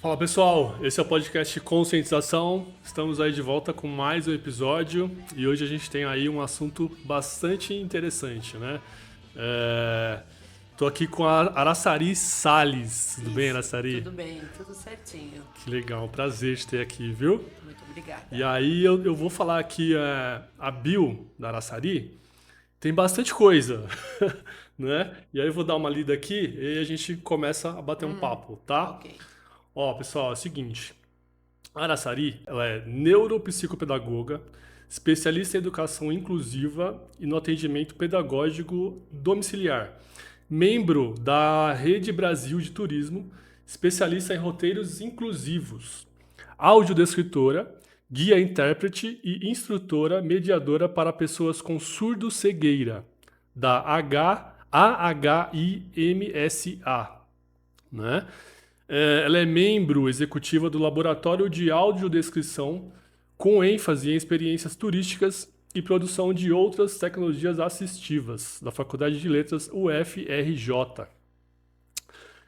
Fala pessoal, esse é o podcast Conscientização. Estamos aí de volta com mais um episódio e hoje a gente tem aí um assunto bastante interessante, né? Tô aqui com a Araçari Salles. Tudo bem, Araçari? Tudo bem, tudo certinho. Que legal, prazer te ter aqui, viu? Muito obrigada. E aí eu vou falar aqui a bio da Araçari. Tem bastante coisa, né? E aí eu vou dar uma lida aqui e aí a gente começa a bater um papo, tá? Ok. Ó, pessoal, é o seguinte. A Araçari, ela é neuropsicopedagoga, especialista em educação inclusiva e no atendimento pedagógico domiciliar. Membro da Rede Brasil de Turismo, especialista em roteiros inclusivos. Audiodescritora, guia intérprete e instrutora mediadora para pessoas com surdo-cegueira, da AHIMSA, né? Ela é membro executiva do Laboratório de Audiodescrição, com ênfase em experiências turísticas e produção de outras tecnologias assistivas, da Faculdade de Letras UFRJ.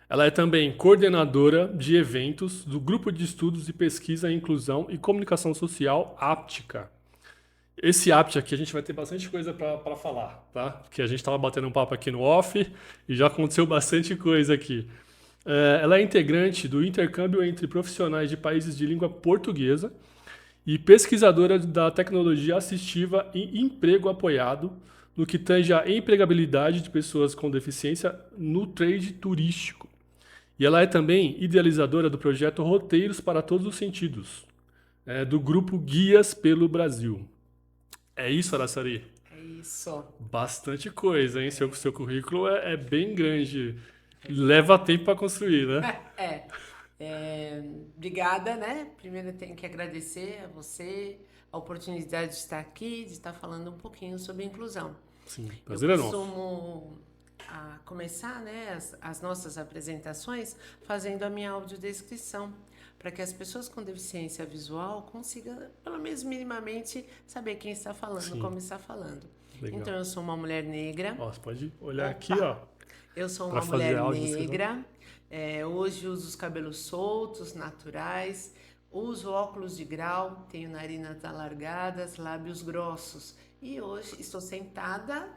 Ela é também coordenadora de eventos do Grupo de Estudos de Pesquisa em Inclusão e Comunicação Social Áptica. Esse Áptica aqui a gente vai ter bastante coisa para falar, tá? Porque a gente estava batendo um papo aqui no off e já aconteceu bastante coisa aqui. Ela é integrante do intercâmbio entre profissionais de países de língua portuguesa e pesquisadora da tecnologia assistiva e emprego apoiado, no que tange a empregabilidade de pessoas com deficiência no trade turístico. E ela é também idealizadora do projeto Roteiros para Todos os Sentidos, do grupo Guias pelo Brasil. É isso, Araçari? É isso. Bastante coisa, hein? Seu currículo é bem grande. Leva tempo para construir, né? Obrigada, né? Primeiro eu tenho que agradecer a você a oportunidade de estar aqui, de estar falando um pouquinho sobre inclusão. Sim, Eu prazer é nosso. costumo começar, né, as nossas apresentações fazendo a minha audiodescrição, para que as pessoas com deficiência visual consigam, pelo menos minimamente, saber quem está falando, Sim. como está falando. Legal. Então, eu sou uma mulher negra. Ó, você pode olhar Opa! aqui, ó. Eu sou Pra uma fazer mulher áudio, negra. Hoje uso os cabelos soltos, naturais. Uso óculos de grau, tenho narinas alargadas, lábios grossos. E hoje estou sentada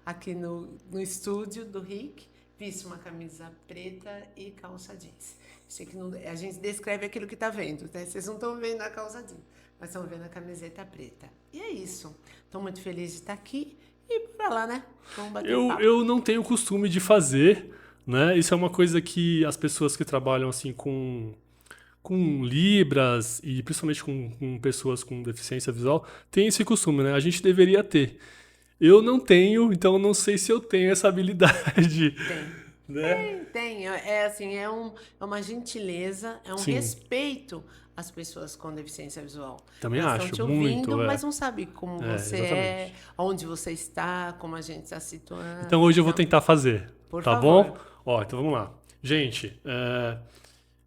aqui no estúdio do Rick, visto uma camisa preta e calça jeans. Sei que a gente descreve aquilo que está vendo, né? Vocês não estão vendo a calça jeans, mas estão vendo a camiseta preta. E é isso. Estou muito feliz de estar aqui e bora lá, né? Vamos bater papo. Eu não tenho costume de fazer, né? Isso é uma coisa que as pessoas que trabalham assim com libras e principalmente com pessoas com deficiência visual têm esse costume, né? A gente deveria ter. Eu não tenho, então eu não sei se eu tenho essa habilidade. Né? Tem. É uma gentileza, é um Sim. respeito às pessoas com deficiência visual. Também Elas acho, estão te ouvindo, muito, mas não sabem como você exatamente. onde você está, como a gente está situando. Então hoje eu vou tentar fazer, Por tá favor. bom? Ó, então vamos lá. Gente,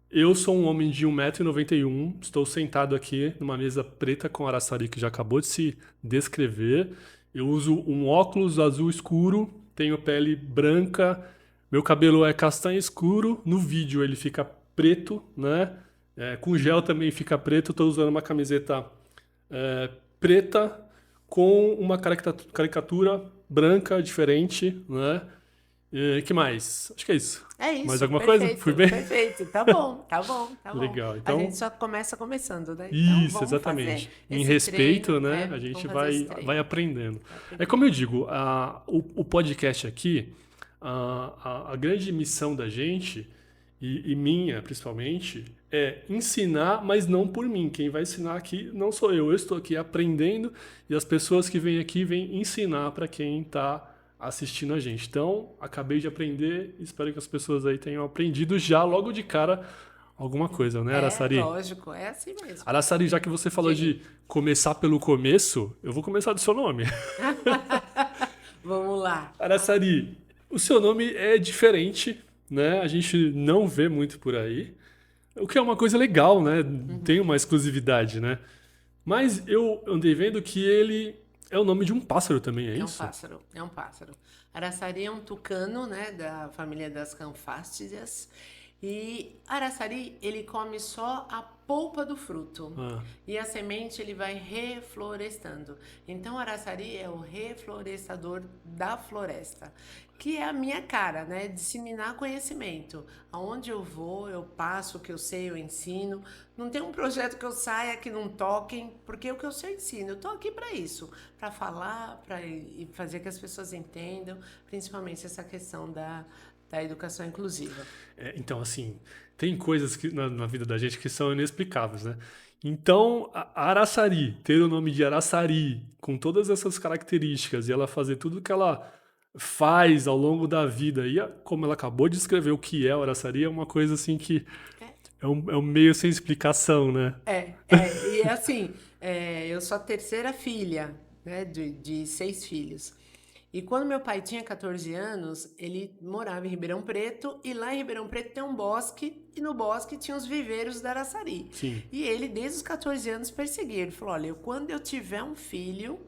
eu sou um homem de 1,91 m, estou sentado aqui numa mesa preta com a Araçari, que já acabou de se descrever. Eu uso um óculos azul escuro, tenho pele branca, meu cabelo é castanho escuro, no vídeo ele fica preto, né? Com gel também fica preto, estou usando uma camiseta preta com uma caricatura branca diferente, né? Que mais? Acho que é isso. É isso. Mais alguma perfeito, coisa? Fui bem? Perfeito. Tá bom. Legal, então- A gente só começa começando, né? Isso, vamos exatamente. fazer Em esse respeito, treino, né? A gente vamos fazer esse vai treino. aprendendo. É como eu digo, o podcast aqui, a grande missão da gente, e minha principalmente, é ensinar, mas não por mim. Quem vai ensinar aqui não sou eu. Eu estou aqui aprendendo e as pessoas que vêm aqui vêm ensinar para quem está assistindo a gente. Então, acabei de aprender, espero que as pessoas aí tenham aprendido já logo de cara alguma coisa, né, Araçari? Lógico, é assim mesmo. Araçari, já que você falou Diga. de começar pelo começo, eu vou começar do seu nome. Vamos lá. Araçari, o seu nome é diferente, né? A gente não vê muito por aí. O que é uma coisa legal, né? Tem uma exclusividade, né? Mas eu andei vendo que ele é o nome de um pássaro também, é isso? É um pássaro. Araçari é um tucano, né, da família das canfástidas. E araçari, ele come só a polpa do fruto. Ah, E a semente ele vai reflorestando. Então, o araçari é o reflorestador da floresta, que é a minha cara, né? Disseminar conhecimento. Aonde eu vou, eu passo, o que eu sei, eu ensino. Não tem um projeto que eu saia que não toquem, porque o que eu sei eu ensino. Eu tô aqui para isso, para falar, para fazer que as pessoas entendam, principalmente essa questão da educação inclusiva. então, assim, tem coisas que, na vida da gente que são inexplicáveis, né? Então, a Araçari, ter o nome de Araçari, com todas essas características, e ela fazer tudo que ela faz ao longo da vida, e como ela acabou de escrever o que é o Araçari, é uma coisa assim que é um meio sem explicação, né? E assim, eu sou a terceira filha, né, de 6 filhos. E quando meu pai tinha 14 anos, ele morava em Ribeirão Preto, e lá em Ribeirão Preto tem um bosque, e no bosque tinha os viveiros da Araçari. Sim. E ele, desde os 14 anos, perseguia. Ele falou: olha, quando eu tiver um filho,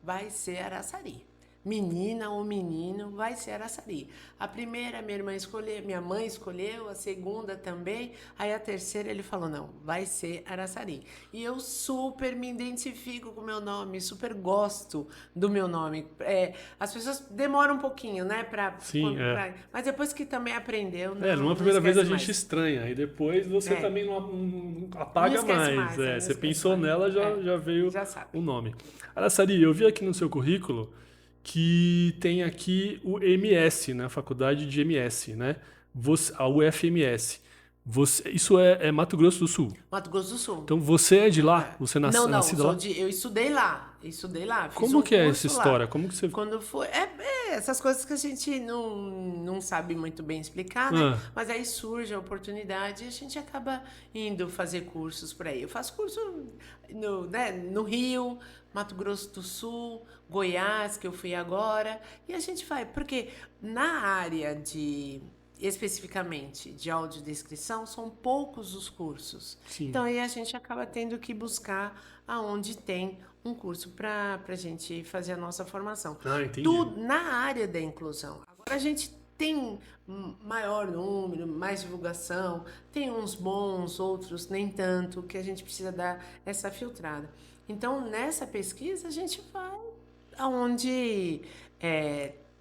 vai ser Araçari. Menina ou menino, vai ser Araçari. A primeira minha mãe escolheu, a segunda também, aí a terceira ele falou: não, vai ser Araçari. E eu super me identifico com o meu nome, super gosto do meu nome. As pessoas demoram um pouquinho, né, Sim, mas depois que também aprendeu, numa não primeira vez a esquece gente mais. estranha, e depois você também não apaga esquece mais. mais, não Você esquece pensou mais. nela, já veio Já sabe. o nome. Araçari, eu vi aqui no seu currículo que tem aqui o MS, né? A faculdade de MS, né? A UFMS. Isso é Mato Grosso do Sul. Mato Grosso do Sul. Então você é de lá? É. Você é Não, nascida lá? eu estudei lá. Fiz Como um que é essa curso lá. história? Como que você... Quando foi. Essas coisas que a gente não sabe muito bem explicar, né? Ah, Mas aí surge a oportunidade e a gente acaba indo fazer cursos por aí. Eu faço curso no Rio, Mato Grosso do Sul, Goiás, que eu fui agora. E a gente vai, porque na área especificamente de audiodescrição, são poucos os cursos. sim. Então aí a gente acaba tendo que buscar aonde tem um curso para a gente fazer a nossa formação. Ah, entendi. Tudo na área da inclusão. Agora a gente tem maior número, mais divulgação, tem uns bons, outros nem tanto, que a gente precisa dar essa filtrada. Então, nessa pesquisa, a gente vai aonde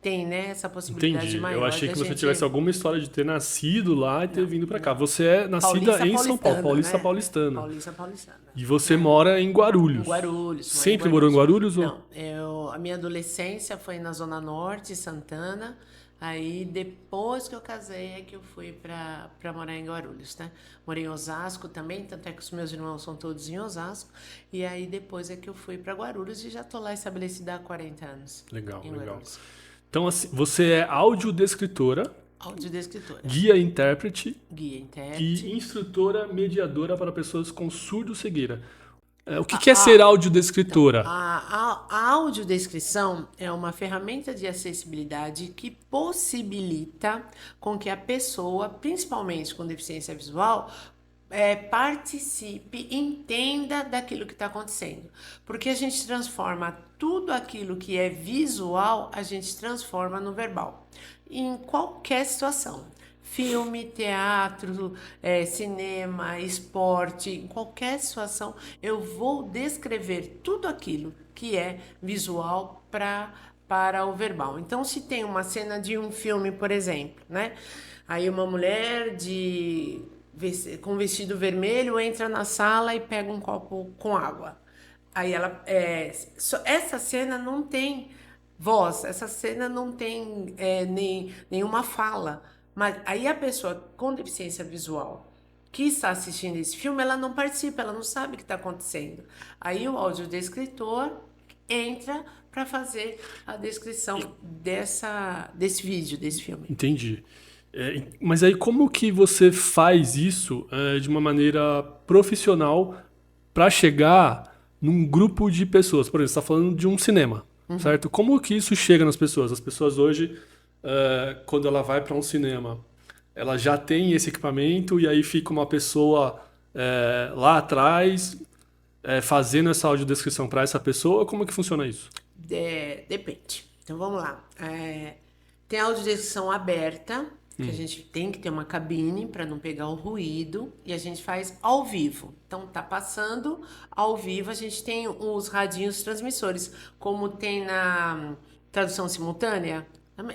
tem, né, essa possibilidade Entendi. Eu maior achei da que você gente... tivesse alguma história de ter nascido lá e ter Não, vindo pra cá. não. Você é nascida em São Paulo, Paulistana, paulistana. Paulista paulistana. E você Né? mora em Em Guarulhos. Guarulhos. Sempre morou em Guarulhos? Não, a minha adolescência foi na Zona Norte, Santana. Aí depois que eu casei é que eu fui pra morar em Guarulhos, né? Morei em Osasco também, tanto é que os meus irmãos são todos em Osasco. E aí depois é que eu fui pra Guarulhos e já tô lá estabelecida há 40 anos. Legal, Em legal. Guarulhos. Então, assim, você é audiodescritora, Audiodescritora, guia intérprete guia e intérprete. instrutora mediadora para pessoas com surdo-cegueira. O que é ser audiodescritora? A audiodescrição é uma ferramenta de acessibilidade que possibilita com que a pessoa, principalmente com deficiência visual, participe, entenda daquilo que está acontecendo. Porque a gente transforma tudo aquilo que é visual, a gente transforma no verbal. Em qualquer situação. Filme, teatro, cinema, esporte, em qualquer situação, eu vou descrever tudo aquilo que é visual para o verbal. Então, se tem uma cena de um filme, por exemplo, né? Aí uma mulher com vestido vermelho entra na sala e pega um copo com água. Aí essa cena não tem voz, essa cena não tem nenhuma fala. Mas aí a pessoa com deficiência visual que está assistindo esse filme, ela não participa, ela não sabe o que está acontecendo. Aí o audiodescritor entra para fazer a descrição desse vídeo, desse filme. Entendi. Mas aí como que você faz isso de uma maneira profissional para chegar num grupo de pessoas? Por exemplo, você está falando de um cinema, certo? Como que isso chega nas pessoas? As pessoas hoje, quando ela vai para um cinema, ela já tem esse equipamento e aí fica uma pessoa lá atrás fazendo essa audiodescrição para essa pessoa. Como que funciona isso? Depende. Então vamos lá. Tem audiodescrição aberta que a gente tem que ter uma cabine para não pegar o ruído e a gente faz ao vivo. Então tá passando ao vivo, a gente tem os radinhos transmissores, como tem na tradução simultânea.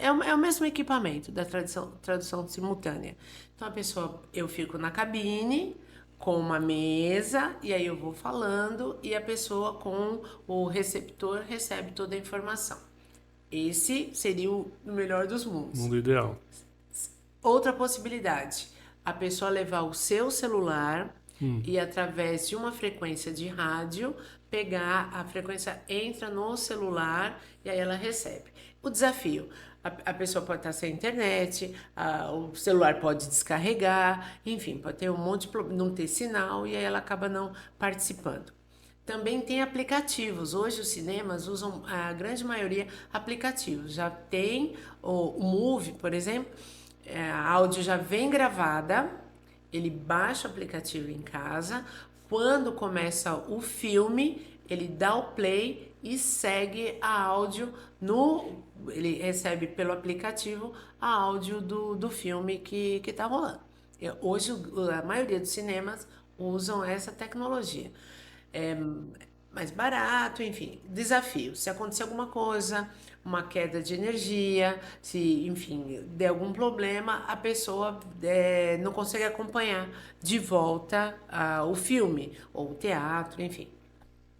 É o mesmo equipamento da tradução simultânea. Então a pessoa, eu fico na cabine com uma mesa e aí eu vou falando e a pessoa com o receptor recebe toda a informação. Esse seria o melhor dos mundos. Mundo ideal. Outra possibilidade, a pessoa levar o seu celular e através de uma frequência de rádio, pegar a frequência, entra no celular e aí ela recebe. O desafio, a pessoa pode estar sem internet, o celular pode descarregar, enfim, pode ter um monte de problema, não ter sinal e aí ela acaba não participando. Também tem aplicativos. Hoje os cinemas usam, a grande maioria, aplicativos. Já tem o Move, por exemplo, a áudio já vem gravada, ele baixa o aplicativo em casa, quando começa o filme, ele dá o play e segue a áudio ele recebe pelo aplicativo a áudio do filme que está rolando. Hoje a maioria dos cinemas usam essa tecnologia. É mais barato, enfim, desafio. Se acontecer alguma coisa, uma queda de energia, se, enfim, der algum problema, a pessoa não consegue acompanhar de volta o filme, ou o teatro, enfim.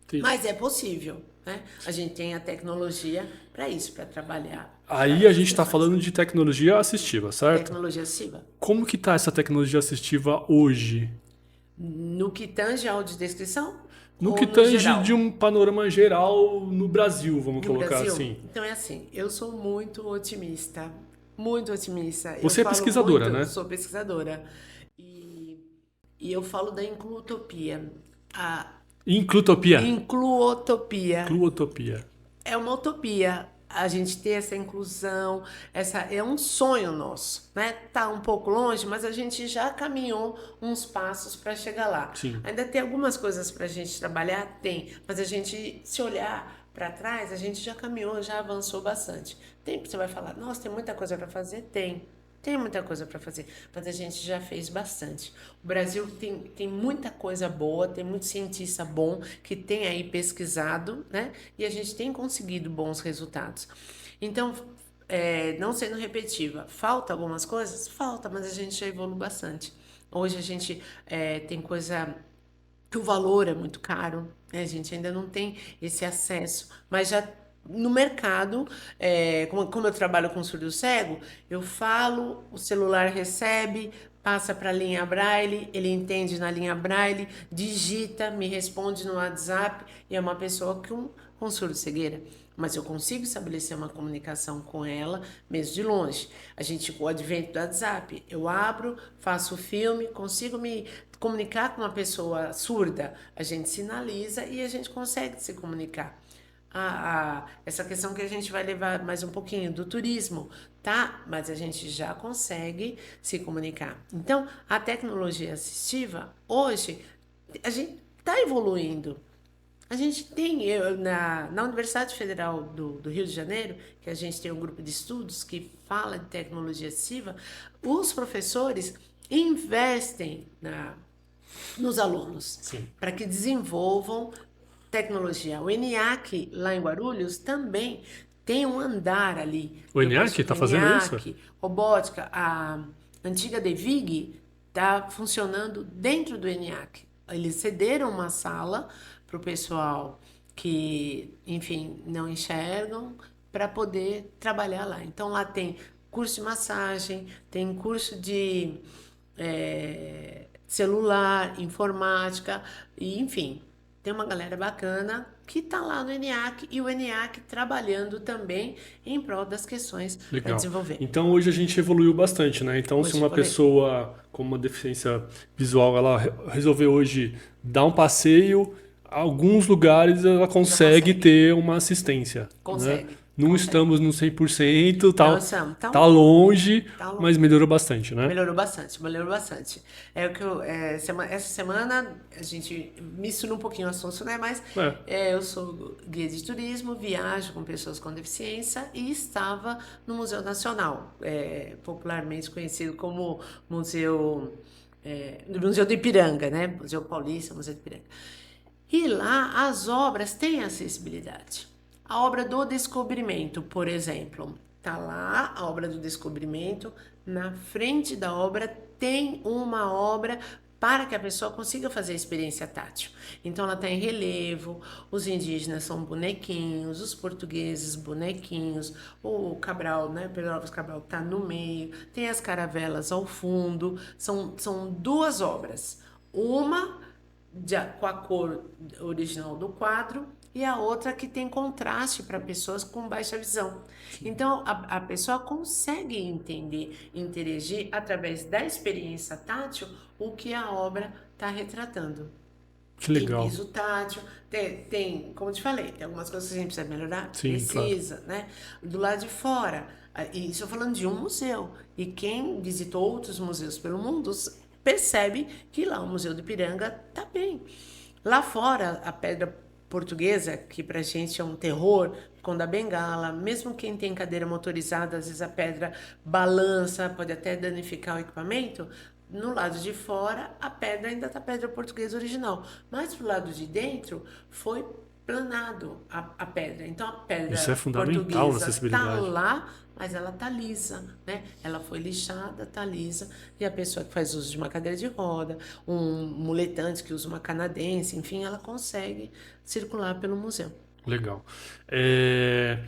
Entendi. Mas é possível, né? A gente tem a tecnologia para isso, para trabalhar. Aí a gente está falando de tecnologia assistiva, certo? Tecnologia assistiva. Como que está essa tecnologia assistiva hoje? No que tange a audiodescrição? No ou que no tange geral? de um panorama geral no Brasil, vamos No colocar Brasil? assim. Então é assim, eu sou muito otimista. Muito otimista. Você é falo pesquisadora, muito, né? Sou pesquisadora. E eu falo da incluotopia. A Inclutopia. incluotopia. Incluotopia. É uma utopia a gente ter essa inclusão, é um sonho nosso, né? Tá um pouco longe, mas a gente já caminhou uns passos para chegar lá. Sim. Ainda tem algumas coisas para a gente trabalhar? Tem, mas a gente, se olhar para trás, a gente já caminhou, já avançou bastante. Você vai falar, nossa, tem muita coisa para fazer? Tem muita coisa para fazer, mas a gente já fez bastante. O Brasil tem muita coisa boa, tem muito cientista bom que tem aí pesquisado, né? E a gente tem conseguido bons resultados. Então, não sendo repetitiva, falta algumas coisas? Falta, mas a gente já evoluiu bastante. Hoje a gente tem coisa que o valor é muito caro, né? A gente ainda não tem esse acesso, mas já no mercado, como eu trabalho com surdo cego, eu falo, o celular recebe, passa para a linha Braille, ele entende na linha Braille, digita, me responde no WhatsApp, e é uma pessoa com surdo cegueira. Mas eu consigo estabelecer uma comunicação com ela, mesmo de longe. Com o advento do WhatsApp, eu abro, faço o filme, consigo me comunicar com uma pessoa surda. A gente sinaliza e a gente consegue se comunicar. Essa questão que a gente vai levar mais um pouquinho do turismo, tá? Mas a gente já consegue se comunicar. Então, a tecnologia assistiva, hoje, a gente está evoluindo. A gente tem, na Universidade Federal do Rio de Janeiro, que a gente tem um grupo de estudos que fala de tecnologia assistiva, os professores investem nos alunos para que desenvolvam tecnologia. O ENIAC, lá em Guarulhos, também tem um andar ali. O ENIAC está fazendo isso? Robótica, a antiga DEVIG está funcionando dentro do ENIAC. Eles cederam uma sala para o pessoal que, enfim, não enxergam, para poder trabalhar lá. Então, lá tem curso de massagem, tem curso de celular, informática, e, enfim, tem uma galera bacana que está lá no ENIAC e o ENIAC trabalhando também em prol das questões para desenvolver. Então hoje a gente evoluiu bastante, né? Então se uma pessoa com uma deficiência visual, ela resolver hoje dar um passeio, alguns lugares ela consegue ter uma assistência. Consegue. Né? Não consegue. estamos no 100%, Não, tá, Sam, tá tá longe, longe, tá mas longe. melhorou bastante, né? Melhorou bastante, melhorou bastante. É o que essa semana a gente mistura um pouquinho o assunto, né? Mas É, eu sou guia de turismo, viajo com pessoas com deficiência e estava no Museu Nacional, popularmente conhecido como Museu do Ipiranga, né? Museu Paulista, Museu do Ipiranga. E lá as obras têm acessibilidade. A obra do descobrimento, por exemplo, tá lá a obra do descobrimento, na frente da obra tem uma obra para que a pessoa consiga fazer a experiência tátil. Então ela está em relevo, os indígenas são bonequinhos, os portugueses bonequinhos, o Cabral, né, Pedro Álvares Cabral está no meio, tem as caravelas ao fundo, são duas obras. Uma com a cor original do quadro e a outra que tem contraste para pessoas com baixa visão. Então a pessoa consegue entender, interagir através da experiência tátil o que a obra está retratando. que Tem legal. piso tátil, como eu te falei, tem algumas coisas que a gente precisa melhorar, Sim, claro. precisa, né? Do lado de fora, e estou falando de um museu, e quem visitou outros museus pelo mundo percebe que lá o Museu do Ipiranga tá bem. Lá fora, a pedra portuguesa, que pra gente é um terror, com da bengala, mesmo quem tem cadeira motorizada, às vezes a pedra balança, pode até danificar o equipamento. No lado de fora, a pedra ainda tá pedra portuguesa original, mas pro lado de dentro foi planado a pedra. Então a Isso é pedra fundamental na portuguesa tá acessibilidade. lá, mas ela tá lisa, né? Ela foi lixada, tá lisa, e a pessoa que faz uso de uma cadeira de roda, um muletante que usa uma canadense, enfim, ela consegue circular pelo museu. Legal. É,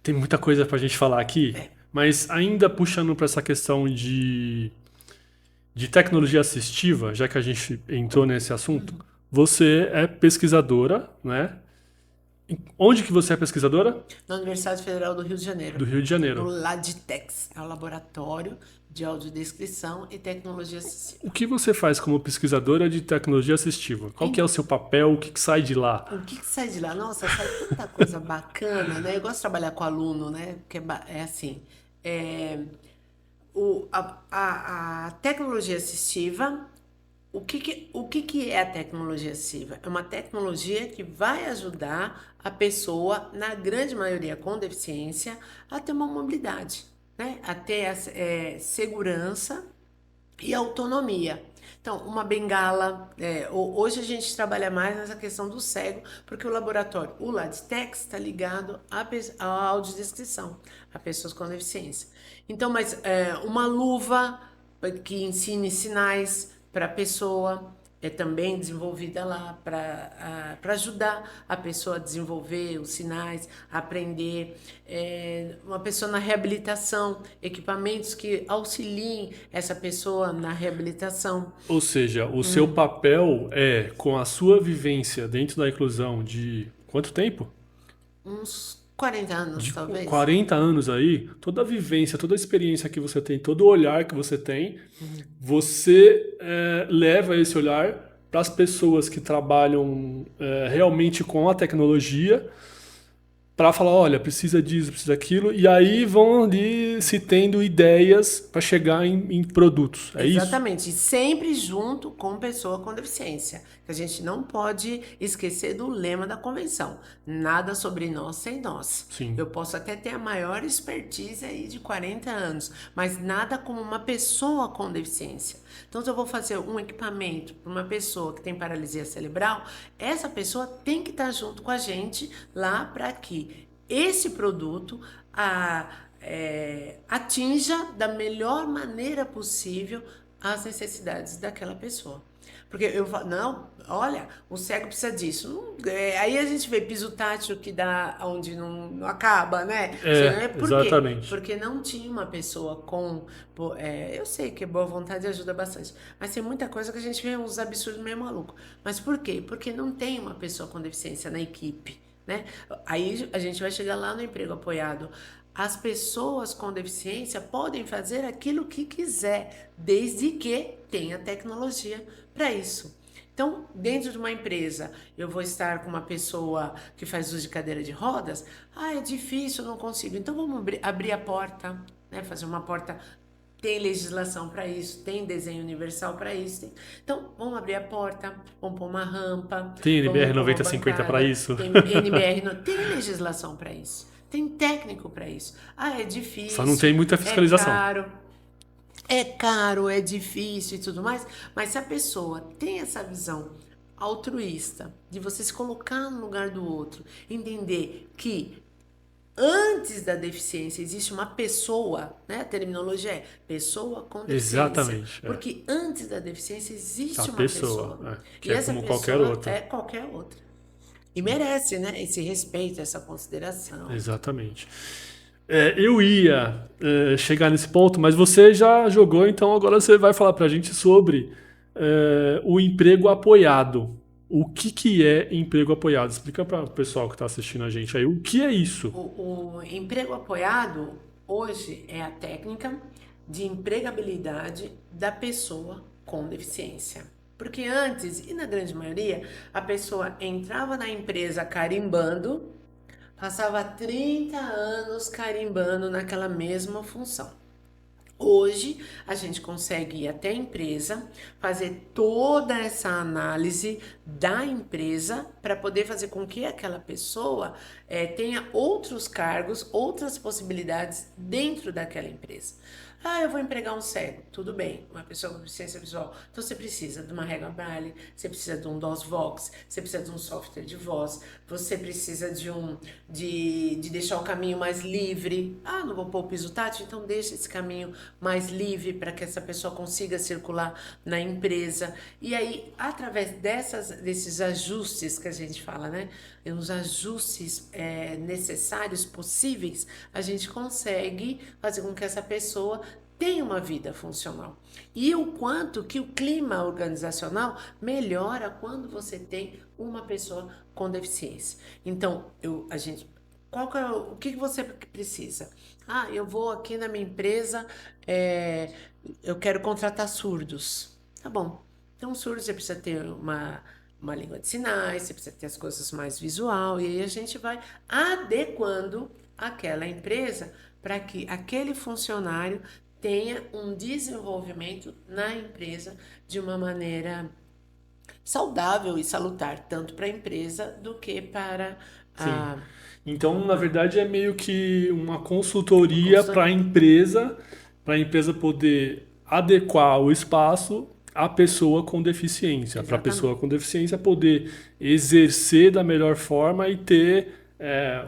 tem muita coisa pra gente falar aqui, mas ainda puxando para essa questão de tecnologia assistiva, já que a gente entrou nesse assunto, você é pesquisadora, né? Onde que você é pesquisadora? Na Universidade Federal do Rio de Do Janeiro, Rio de no Janeiro. LADTEX, é o Laboratório de Audiodescrição e Tecnologia Assistiva. O que você faz como pesquisadora de tecnologia assistiva? Qual que é o seu papel? O que que sai de lá? O que sai de lá? Nossa, sai tanta coisa bacana, né? Eu gosto de trabalhar com aluno, né? Porque é assim, é, a tecnologia assistiva, o que é a tecnologia assistiva? É uma tecnologia que vai ajudar a pessoa, na grande maioria com deficiência, a ter uma mobilidade, né? A ter segurança e autonomia. Então, uma bengala. Hoje a gente trabalha mais nessa questão do cego, porque o laboratório, o LADTEX, está ligado à audiodescrição, a pessoas com deficiência. Então, mas uma luva que ensine sinais para a pessoa é também desenvolvida lá para ajudar a pessoa a desenvolver os sinais, a aprender. Uma pessoa na reabilitação, equipamentos que auxiliem essa pessoa na reabilitação. Ou seja, o seu papel é, com a sua vivência dentro da inclusão de quanto tempo? Uns 40 anos, De talvez. 40 anos aí, toda a vivência, toda a experiência que você tem, todo o olhar que você tem, você leva esse olhar para as pessoas que trabalham realmente com a tecnologia para falar, olha, precisa disso, precisa daquilo, e aí vão ali se tendo ideias para chegar em produtos. É isso? Exatamente, e sempre junto com pessoa com deficiência. Que a gente não pode esquecer do lema da convenção: nada sobre nós sem nós. Sim. Eu posso até ter a maior expertise aí de 40 anos, mas nada como uma pessoa com deficiência. Então, se eu vou fazer um equipamento para uma pessoa que tem paralisia cerebral, essa pessoa tem que estar junto com a gente lá para que esse produto atinja da melhor maneira possível as necessidades daquela pessoa. Porque eu falo, não, olha, o cego precisa disso. Aí a gente vê piso tátil que dá onde não acaba, né? Por quê? Exatamente. Porque não tinha uma pessoa com. Eu sei que boa vontade ajuda bastante, mas tem muita coisa que a gente vê uns absurdos meio maluco. Mas por quê? Porque não tem uma pessoa com deficiência na equipe, né? Aí a gente vai chegar lá no emprego apoiado. As pessoas com deficiência podem fazer aquilo que quiser, desde que tenha tecnologia para isso. Então, dentro de uma empresa, eu vou estar com uma pessoa que faz uso de cadeira de rodas. Ah, é difícil, eu não consigo. Então, vamos abrir a porta, né? Fazer uma porta. Tem legislação para isso, tem desenho universal para isso. Então, vamos abrir a porta, vamos pôr uma rampa, Tem vamos NBR pôr uma 9050 para bancada, isso. tem NBR, tem legislação para isso, tem técnico para isso. Ah, é Só não tem difícil, muita é fiscalização. caro, é caro, é difícil e tudo mais, mas se a pessoa tem essa visão altruísta, de você se colocar no lugar do outro, entender que antes da deficiência existe uma pessoa, né? A terminologia é pessoa com deficiência, Exatamente. É. porque antes da deficiência A existe uma pessoa, pessoa que e é essa como qualquer pessoa outra. é qualquer outra e merece, né? Esse respeito, essa consideração. Exatamente. Eu ia chegar nesse ponto, mas você já jogou, então agora você vai falar pra gente sobre o emprego apoiado. O que que é emprego apoiado? Explica para o pessoal que está assistindo a gente aí o que é isso. O emprego apoiado hoje é a técnica de empregabilidade da pessoa com deficiência. Porque antes, e na grande maioria, a pessoa entrava na empresa carimbando, passava 30 anos carimbando naquela mesma função. Hoje, a gente consegue ir até a empresa, fazer toda essa análise da empresa para poder fazer com que aquela pessoa tenha outros cargos, outras possibilidades dentro daquela empresa. Ah, eu vou empregar um cego. Tudo bem, uma pessoa com deficiência visual. Então você precisa de uma régua Braille, você precisa de um DOS-Vox, você precisa de um software de voz, você precisa de deixar o caminho mais livre. Ah, não vou pôr o piso tátil, então deixa esse caminho mais livre para que essa pessoa consiga circular na empresa. E aí, através desses ajustes que a gente fala, né? Os ajustes necessários, possíveis, a gente consegue fazer com que essa pessoa tenha uma vida funcional. E o quanto que o clima organizacional melhora quando você tem uma pessoa com deficiência. Então, o que você precisa? Ah, eu vou aqui na minha empresa, eu quero contratar surdos. Tá bom. Então, surdos você precisa ter uma língua de sinais, você precisa ter as coisas mais visual, e aí a gente vai adequando aquela empresa para que aquele funcionário tenha um desenvolvimento na empresa de uma maneira saudável e salutar, tanto para a empresa do que para Sim. a Então, na verdade, é meio que uma consultoria consultoria. para a empresa poder adequar o espaço à pessoa com deficiência, para a pessoa Exatamente. com deficiência poder exercer da melhor forma e ter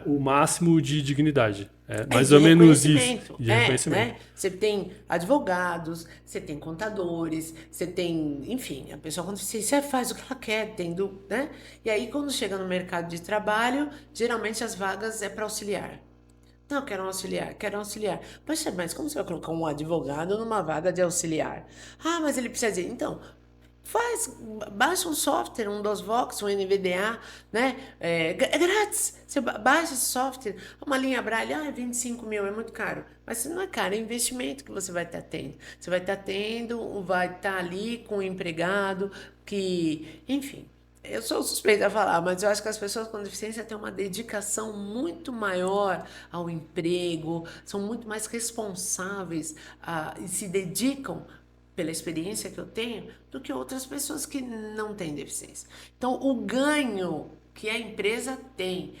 o máximo de dignidade. É mais De ou menos isso, reconhecimento, de reconhecimento. né? Você tem advogados, você tem contadores, você tem, enfim, a pessoa quando você faz o que ela quer, tendo, né? E aí quando chega no mercado de trabalho, geralmente as vagas é para auxiliar. Não, eu quero um auxiliar, quero um auxiliar. Poxa, mas como você vai colocar um advogado numa vaga de auxiliar? Ah, mas ele precisa dizer, então, faz, baixa um software, um DOSVox, um NVDA, né? É grátis. Você baixa esse software, uma linha Braille, 25 mil, é muito caro. Mas não é caro, é investimento que você vai estar tendo. Você vai estar tendo, vai estar ali com um empregado que, enfim. Eu sou suspeita a falar, mas eu acho que as pessoas com deficiência têm uma dedicação muito maior ao emprego, são muito mais responsáveis e se dedicam pela experiência que eu tenho, do que outras pessoas que não têm deficiência. Então, o ganho que a empresa tem,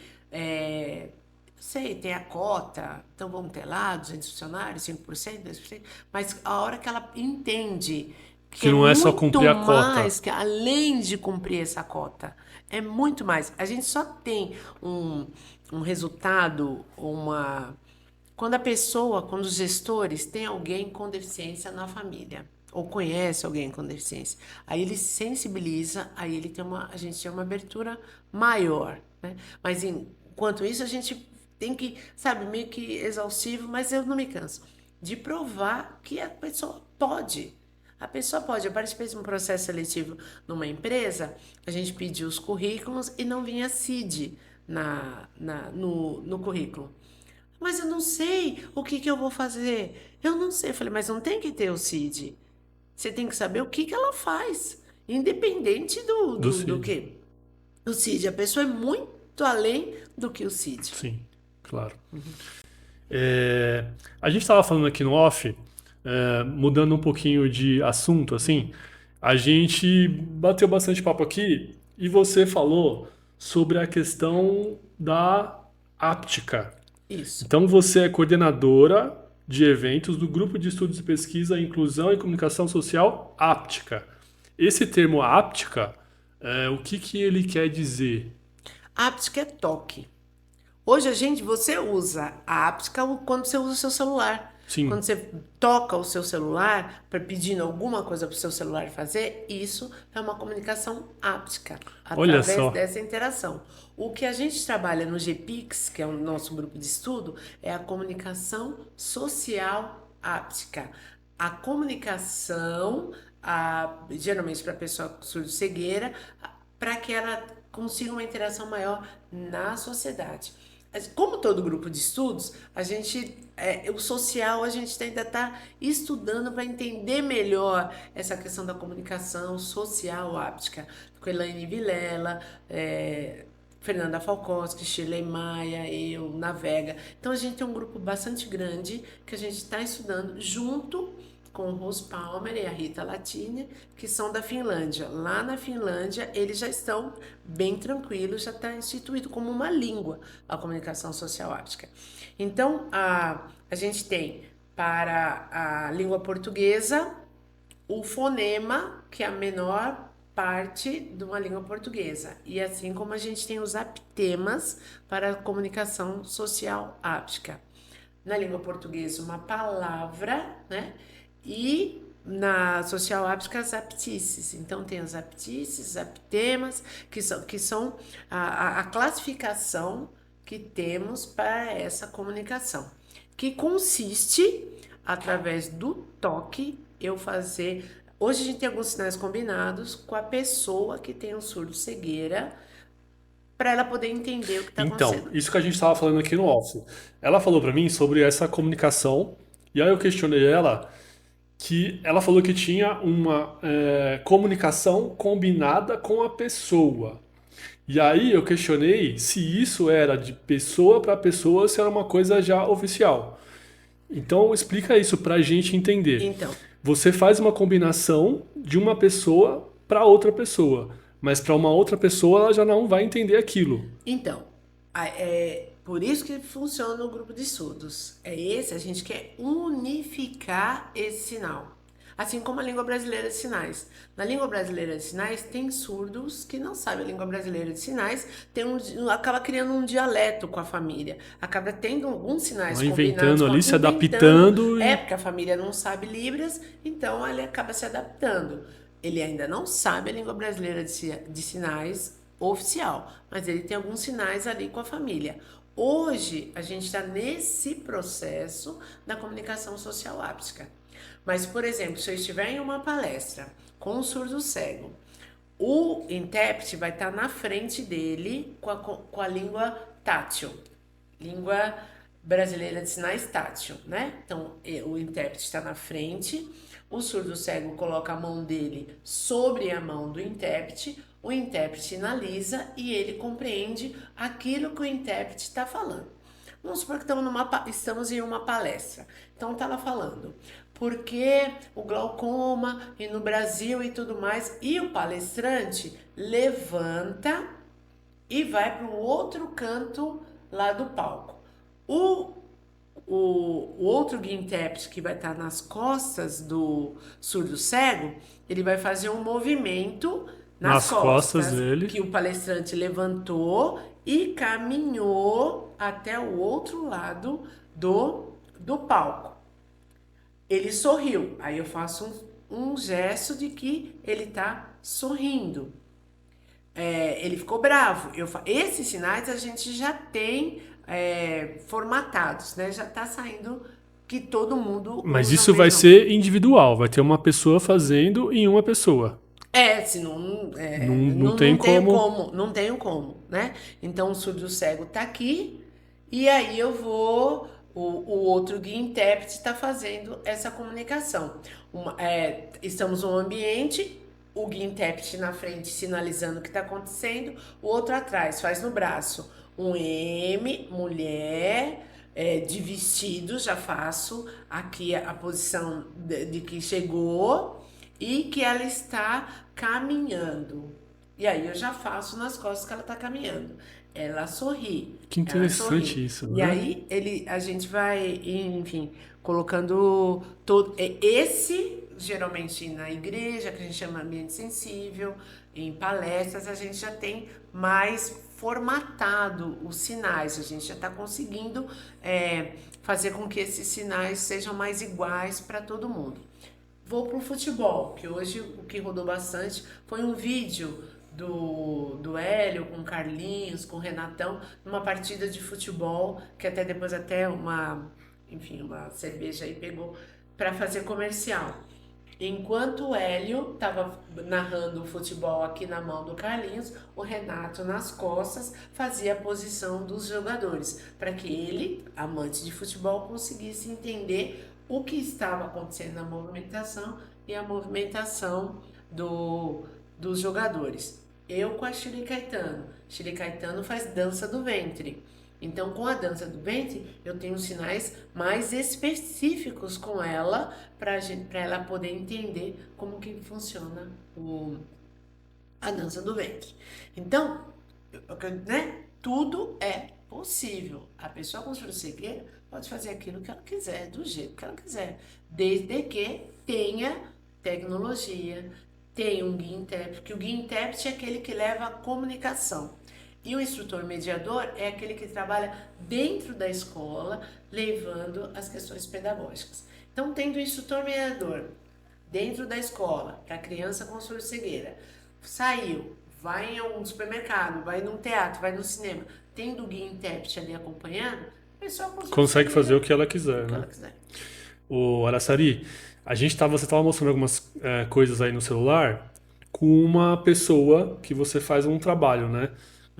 sei, tem a cota, então vamos ter lá 200 funcionários, 5%, 10%, mas a hora que ela entende que Que é não é só muito cumprir a cota. mais, que além de cumprir essa cota, é muito mais. A gente só tem um resultado, quando os gestores têm alguém com deficiência na família, ou conhece alguém com deficiência, aí ele sensibiliza, aí a gente tem uma abertura maior, né? Mas enquanto isso a gente tem que, sabe, meio que exaustivo, mas eu não me canso de provar que a pessoa pode. A pessoa pode. Eu participei de um processo seletivo numa empresa, a gente pediu os currículos e não vinha CID no currículo. Mas eu não sei o que eu vou fazer. Eu não sei. Eu falei, mas não tem que ter o CID. Você tem que saber o que ela faz. independente do, Do do, do CID. quê? Do CID. A pessoa é muito além do que o CID. Sim, claro. A gente estava falando aqui no off, mudando um pouquinho de assunto, assim, a gente bateu bastante papo aqui e você falou sobre a questão da áptica. Isso. Então você é coordenadora de eventos do Grupo de Estudos e Pesquisa Inclusão e Comunicação Social Áptica. Esse termo áptica, o que que ele quer dizer? Áptica é toque. Hoje você usa a áptica quando você usa o seu celular. Sim. Quando você toca o seu celular para pedindo alguma coisa para o seu celular fazer, isso é uma comunicação áptica, Olha através só. dessa interação. O que a gente trabalha no GPIX, que é o nosso grupo de estudo, é a comunicação social áptica. A comunicação, geralmente para a pessoa surdo-cegueira, para que ela consiga uma interação maior na sociedade. Como todo grupo de estudos, o social a gente ainda está estudando para entender melhor essa questão da comunicação social áptica. Com Elaine Vilela, Fernanda Falkowski, Shirley Maia, eu, Navega. Então a gente tem um grupo bastante grande que a gente está estudando junto com o Rose Palmer e a Rita Latini, que são da Finlândia. Lá na Finlândia, eles já estão bem tranquilos, já está instituído como uma língua a comunicação social áptica. Então, a gente tem para a língua portuguesa o fonema, que é a menor parte de uma língua portuguesa. E assim como a gente tem os aptemas para a comunicação social áptica. Na língua portuguesa, uma palavra, né? E na social áptica, as aptices. Então, tem as aptices, aptemas, que são a classificação que temos para essa comunicação, que consiste, através do toque, eu fazer. Hoje a gente tem alguns sinais combinados com a pessoa que tem um surdo-cegueira, para ela poder entender o que está Então, acontecendo. isso que a gente estava falando aqui no off. Ela falou para mim sobre essa comunicação, e aí eu questionei ela que ela falou que tinha uma comunicação combinada com a pessoa. E aí eu questionei se isso era de pessoa para pessoa, se era uma coisa já oficial. Então explica isso para a gente entender. Então, Você faz uma combinação de uma pessoa para outra pessoa, mas para uma outra pessoa ela já não vai entender aquilo. Então, é por isso que funciona o grupo de estudos. A gente quer unificar esse sinal. Assim como a língua brasileira de sinais. Na língua brasileira de sinais, tem surdos que não sabem a língua brasileira de sinais, acaba criando um dialeto com a família, acaba tendo alguns sinais Vai combinados, inventando ali, se inventando. adaptando e. Porque a família não sabe Libras, então ele acaba se adaptando. Ele ainda não sabe a língua brasileira de sinais oficial, mas ele tem alguns sinais ali com a família. Hoje, a gente está nesse processo da comunicação social áptica. Mas, por exemplo, se eu estiver em uma palestra com um surdo cego, o intérprete vai estar na frente dele com a língua tátil, língua brasileira de sinais tátil, né? Então, o intérprete está na frente, o surdo cego coloca a mão dele sobre a mão do intérprete, o intérprete analisa e ele compreende aquilo que o intérprete está falando. Vamos supor que estamos em uma palestra. Então tá lá falando porque o glaucoma e no Brasil e tudo mais, e o palestrante levanta e vai para o outro canto lá do palco. O outro guia intérprete que vai estar nas costas do surdo cego, ele vai fazer um movimento nas Nas costas costas dele. que o palestrante levantou e caminhou até o outro lado do palco. Ele sorriu, aí eu faço um gesto de que ele está sorrindo. Ele ficou bravo. Esses sinais a gente já tem formatados, né? Já está saindo que todo mundo Mas usa o isso vai mesmo. ser individual, vai ter uma pessoa fazendo em uma pessoa. Se não, Não tem como. não tenho como, né? Então o surdo cego tá aqui e aí o outro guia intérprete está fazendo essa comunicação. Estamos num ambiente, o guia intérprete na frente sinalizando o que está acontecendo, o outro atrás faz no braço um M, mulher, de vestido, já faço aqui a posição de que chegou e que ela está caminhando. E aí eu já faço nas costas que ela está caminhando. Ela sorri, Que ela interessante sorri. isso, E né? aí a gente vai, enfim, colocando todo esse geralmente na igreja, que a gente chama ambiente sensível, em palestras a gente já tem mais formatado os sinais, a gente já está conseguindo fazer com que esses sinais sejam mais iguais para todo mundo. Vou pro futebol, que hoje o que rodou bastante foi um vídeo do Hélio com o Carlinhos, com o Renatão, numa partida de futebol, que até depois até uma cerveja aí pegou para fazer comercial. Enquanto o Hélio estava narrando o futebol aqui na mão do Carlinhos, o Renato nas costas fazia a posição dos jogadores, para que ele, amante de futebol, conseguisse entender o que estava acontecendo na movimentação e a movimentação dos jogadores. Eu com a Shirley Caetano. Shirley Caetano faz dança do ventre. Então, com a dança do ventre, eu tenho sinais mais específicos com ela para ela poder entender como que funciona a dança do ventre. Então, né? Tudo é possível. A pessoa com cegueira pode fazer aquilo que ela quiser, do jeito que ela quiser, desde que tenha tecnologia, tenha um guia intérprete, que o guia intérprete é aquele que leva a comunicação. E o instrutor mediador é aquele que trabalha dentro da escola, levando as questões pedagógicas. Então, tendo o instrutor mediador dentro da escola, para a criança com surdo-cegueira, saiu, vai em um supermercado, vai num teatro, vai no cinema, tendo o guia intérprete ali acompanhando, a pessoa com Consegue fazer surdo-cegueira, o que ela o quiser, que né? ela quiser. O Araçari, você estava mostrando algumas coisas aí no celular com uma pessoa que você faz um trabalho, né?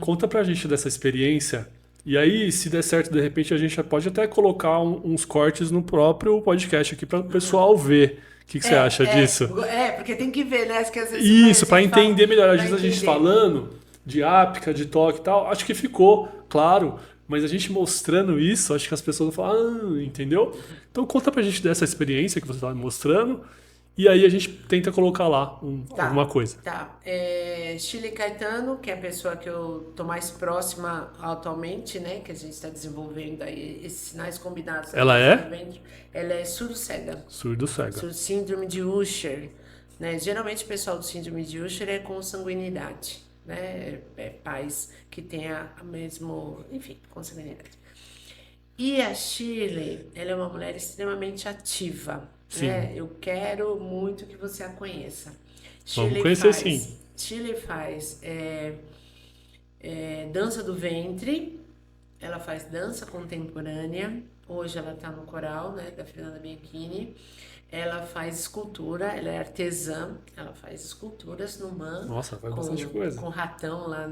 Conta pra gente dessa experiência. E aí, se der certo, de repente, a gente já pode até colocar uns cortes no próprio podcast aqui para o pessoal ver. O que você acha disso? Porque tem que ver, né? Que às vezes a Isso, para gente fala entender melhor. Às para vezes a gente entender. falando de ápica, de toque e tal, acho que ficou claro, mas a gente mostrando isso, acho que as pessoas vão falar, entendeu? Então conta pra gente dessa experiência que você estava mostrando, e aí a gente tenta colocar lá alguma Tá, coisa. tá. Shirley Caetano, que é a pessoa que eu tô mais próxima atualmente, né? Que a gente está desenvolvendo aí esses sinais combinados da Ela dança do é ventre. Ela é surdo-cega, surdo cega. síndrome de Usher, né? Geralmente o pessoal do síndrome de Usher é com sanguinidade, né? Pais que têm a mesmo, enfim, consanguinidade. E a Shirley, ela é uma mulher extremamente ativa, Sim, né? Eu quero muito que você a conheça. vamos conhecer sim. Shirley faz dança do ventre, ela faz dança contemporânea. Hoje ela está no coral, né, da Fernanda Bianchini. Ela faz escultura, ela é artesã, ela faz esculturas no MAN, Nossa, faz bastante coisa. com ratão lá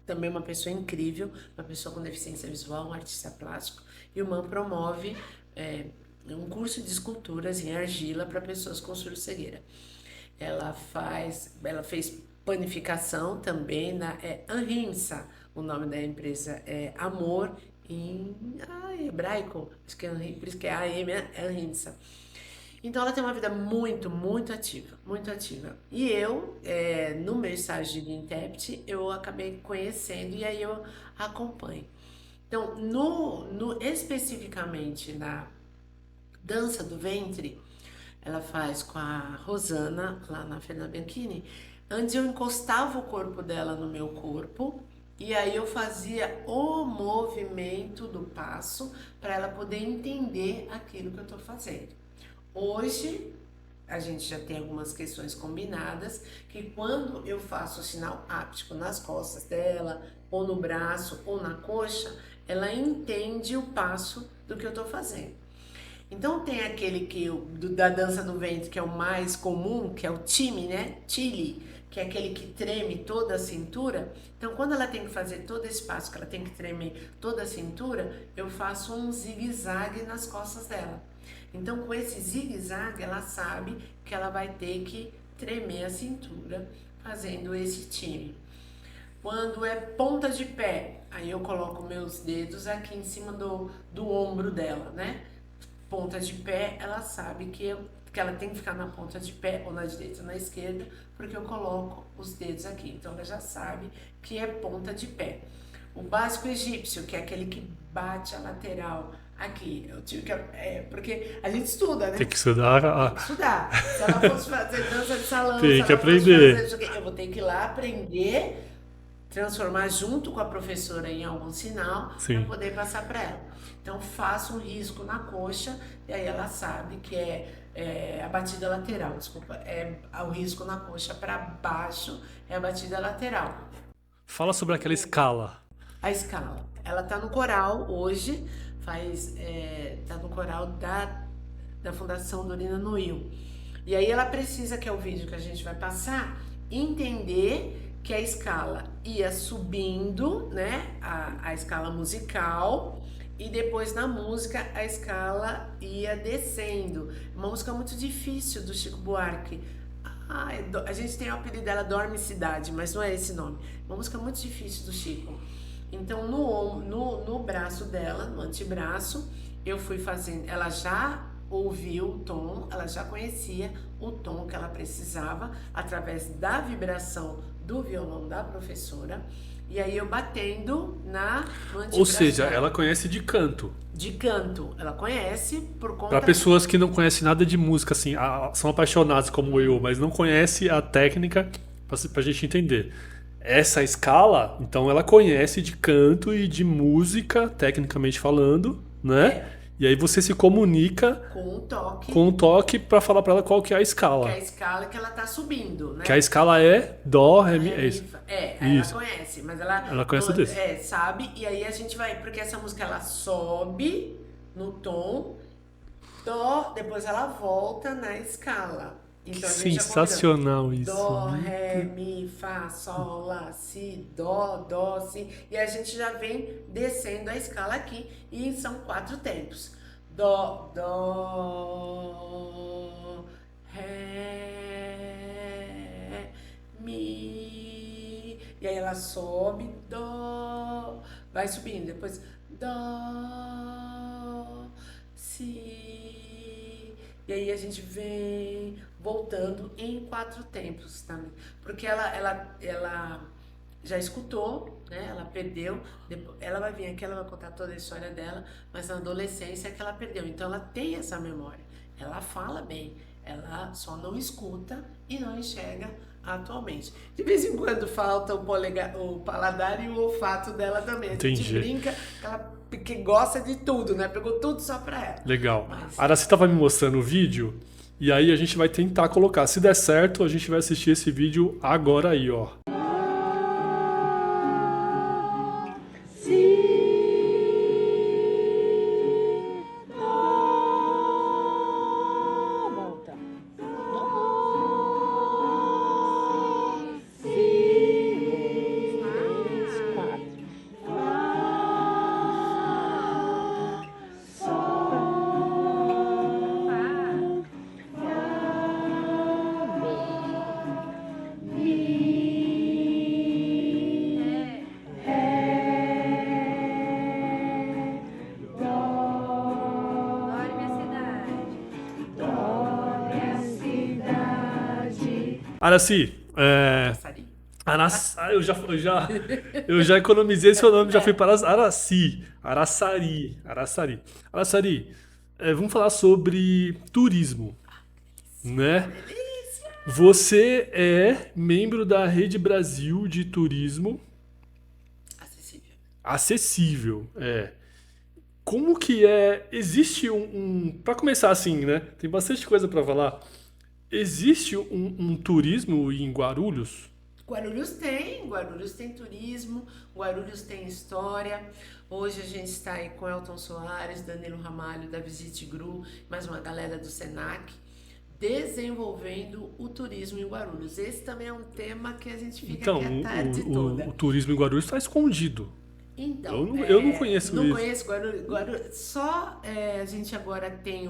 também uma pessoa incrível, uma pessoa com deficiência visual, um artista plástico. E o MAN promove um curso de esculturas em argila para pessoas com surdo-cegueira. Ela fez panificação também é Anhimsa, o nome da empresa é Amor em hebraico, acho que é por isso que é Anhimsa. Então ela tem uma vida muito, muito ativa, muito ativa. E eu, no meu estágio de intérprete, eu acabei conhecendo e aí eu acompanho. Então, especificamente na dança do ventre, ela faz com a Rosana, lá na Fernanda Bianchini. Antes eu encostava o corpo dela no meu corpo e aí eu fazia o movimento do passo para ela poder entender aquilo que eu estou fazendo. Hoje a gente já tem algumas questões combinadas que quando eu faço o sinal áptico nas costas dela, ou no braço, ou na coxa, ela entende o passo do que eu estou fazendo. Então tem aquele da dança do ventre que é o mais comum, que é o time, né? Chile, que é aquele que treme toda a cintura. Então quando ela tem que fazer todo esse passo, que ela tem que tremer toda a cintura, eu faço um zigue-zague nas costas dela. Então com esse zigue-zague ela sabe que ela vai ter que tremer a cintura fazendo esse time. Quando é ponta de pé, aí eu coloco meus dedos aqui em cima do ombro dela, né? Ponta de pé, ela sabe que ela tem que ficar na ponta de pé, ou na direita ou na esquerda, porque eu coloco os dedos aqui. Então ela já sabe que é ponta de pé. O básico egípcio, que é aquele que bate a lateral aqui. Eu tive que. Porque a gente estuda, né? Tem que estudar. Tem que estudar. Se ela fosse fazer dança de salão, Tem se que ela fosse aprender. fazer isso aqui, eu vou ter que ir lá aprender, transformar junto com a professora em algum sinal para Sim. poder passar para ela. Então faço um risco na coxa e aí ela sabe que é a batida lateral, desculpa, é o risco na coxa para baixo é a batida lateral. Fala sobre aquela escala. A escala, ela tá no coral hoje, tá no coral da Fundação Dorina Nuil. E aí ela precisa, que é o vídeo que a gente vai passar, entender que a escala ia subindo, né, a escala musical, e depois na música a escala ia descendo. Uma música muito difícil do Chico Buarque. A gente tem o apelido dela Dorme Cidade, mas não é esse nome. Uma música muito difícil do Chico. Então no braço dela, no antebraço, eu fui fazendo. Ela já ouviu o tom, ela já conhecia o tom que ela precisava através da vibração do violão da professora. E aí eu batendo no antebraço Ou seja, dela. ela conhece de canto. De canto, ela conhece por Para conta pessoas que não conhecem nada de música, assim, são apaixonados como eu, mas não conhecem a técnica, pra gente entender. Essa escala, então ela conhece de canto e de música, tecnicamente falando, né? É. E aí você se comunica com um toque, com um toque pra falar pra ela qual que é a que é escala. a escala que ela tá subindo, né? Que a escala é dó, ré, mi, é isso. Aí Isso. ela conhece, mas ela Ela conhece tudo isso. sabe, e aí a gente vai, porque essa música ela sobe no tom, dó, depois ela volta na escala. Que Então a gente já sensacional combinou. isso. Dó, ré, mi, fá, sol, lá, si, dó, si. E a gente já vem descendo a escala aqui. E são 4 tempos. Dó, ré, mi. E aí ela sobe, dó, vai subindo. Depois dó, si. E aí a gente vem voltando em 4 tempos também. Porque ela já escutou, né? Ela perdeu. Ela vai vir aqui, ela vai contar toda a história dela, mas na adolescência é que ela perdeu. Então ela tem essa memória. Ela fala bem, ela só não escuta e não enxerga atualmente. De vez em quando falta o paladar e o olfato dela também. A gente Entendi. brinca que gosta de tudo, né? Pegou tudo só pra ela. Legal. Mas- A Araci tava me mostrando o vídeo e aí a gente vai tentar colocar. Se der certo, a gente vai assistir esse vídeo agora aí, ó. Volta. Araci, Passarinho. eu já economizei seu nome, já fui para Araci. Araçari. Araçari, vamos falar sobre turismo, né? Você é membro da Rede Brasil de Turismo Acessível. Acessível. Como que é? Existe para começar assim, né? Tem bastante coisa para falar. Existe um turismo em Guarulhos? Guarulhos tem turismo, Guarulhos tem história. Hoje a gente está aí com Elton Soares, Danilo Ramalho da Visite Gru, mais uma galera do Senac, desenvolvendo o turismo em Guarulhos. Esse também é um tema que a gente fica Então, aqui a tarde toda. o turismo em Guarulhos está escondido. Então, Eu não conheço não isso. conheço Guarulhos. Só a gente agora tem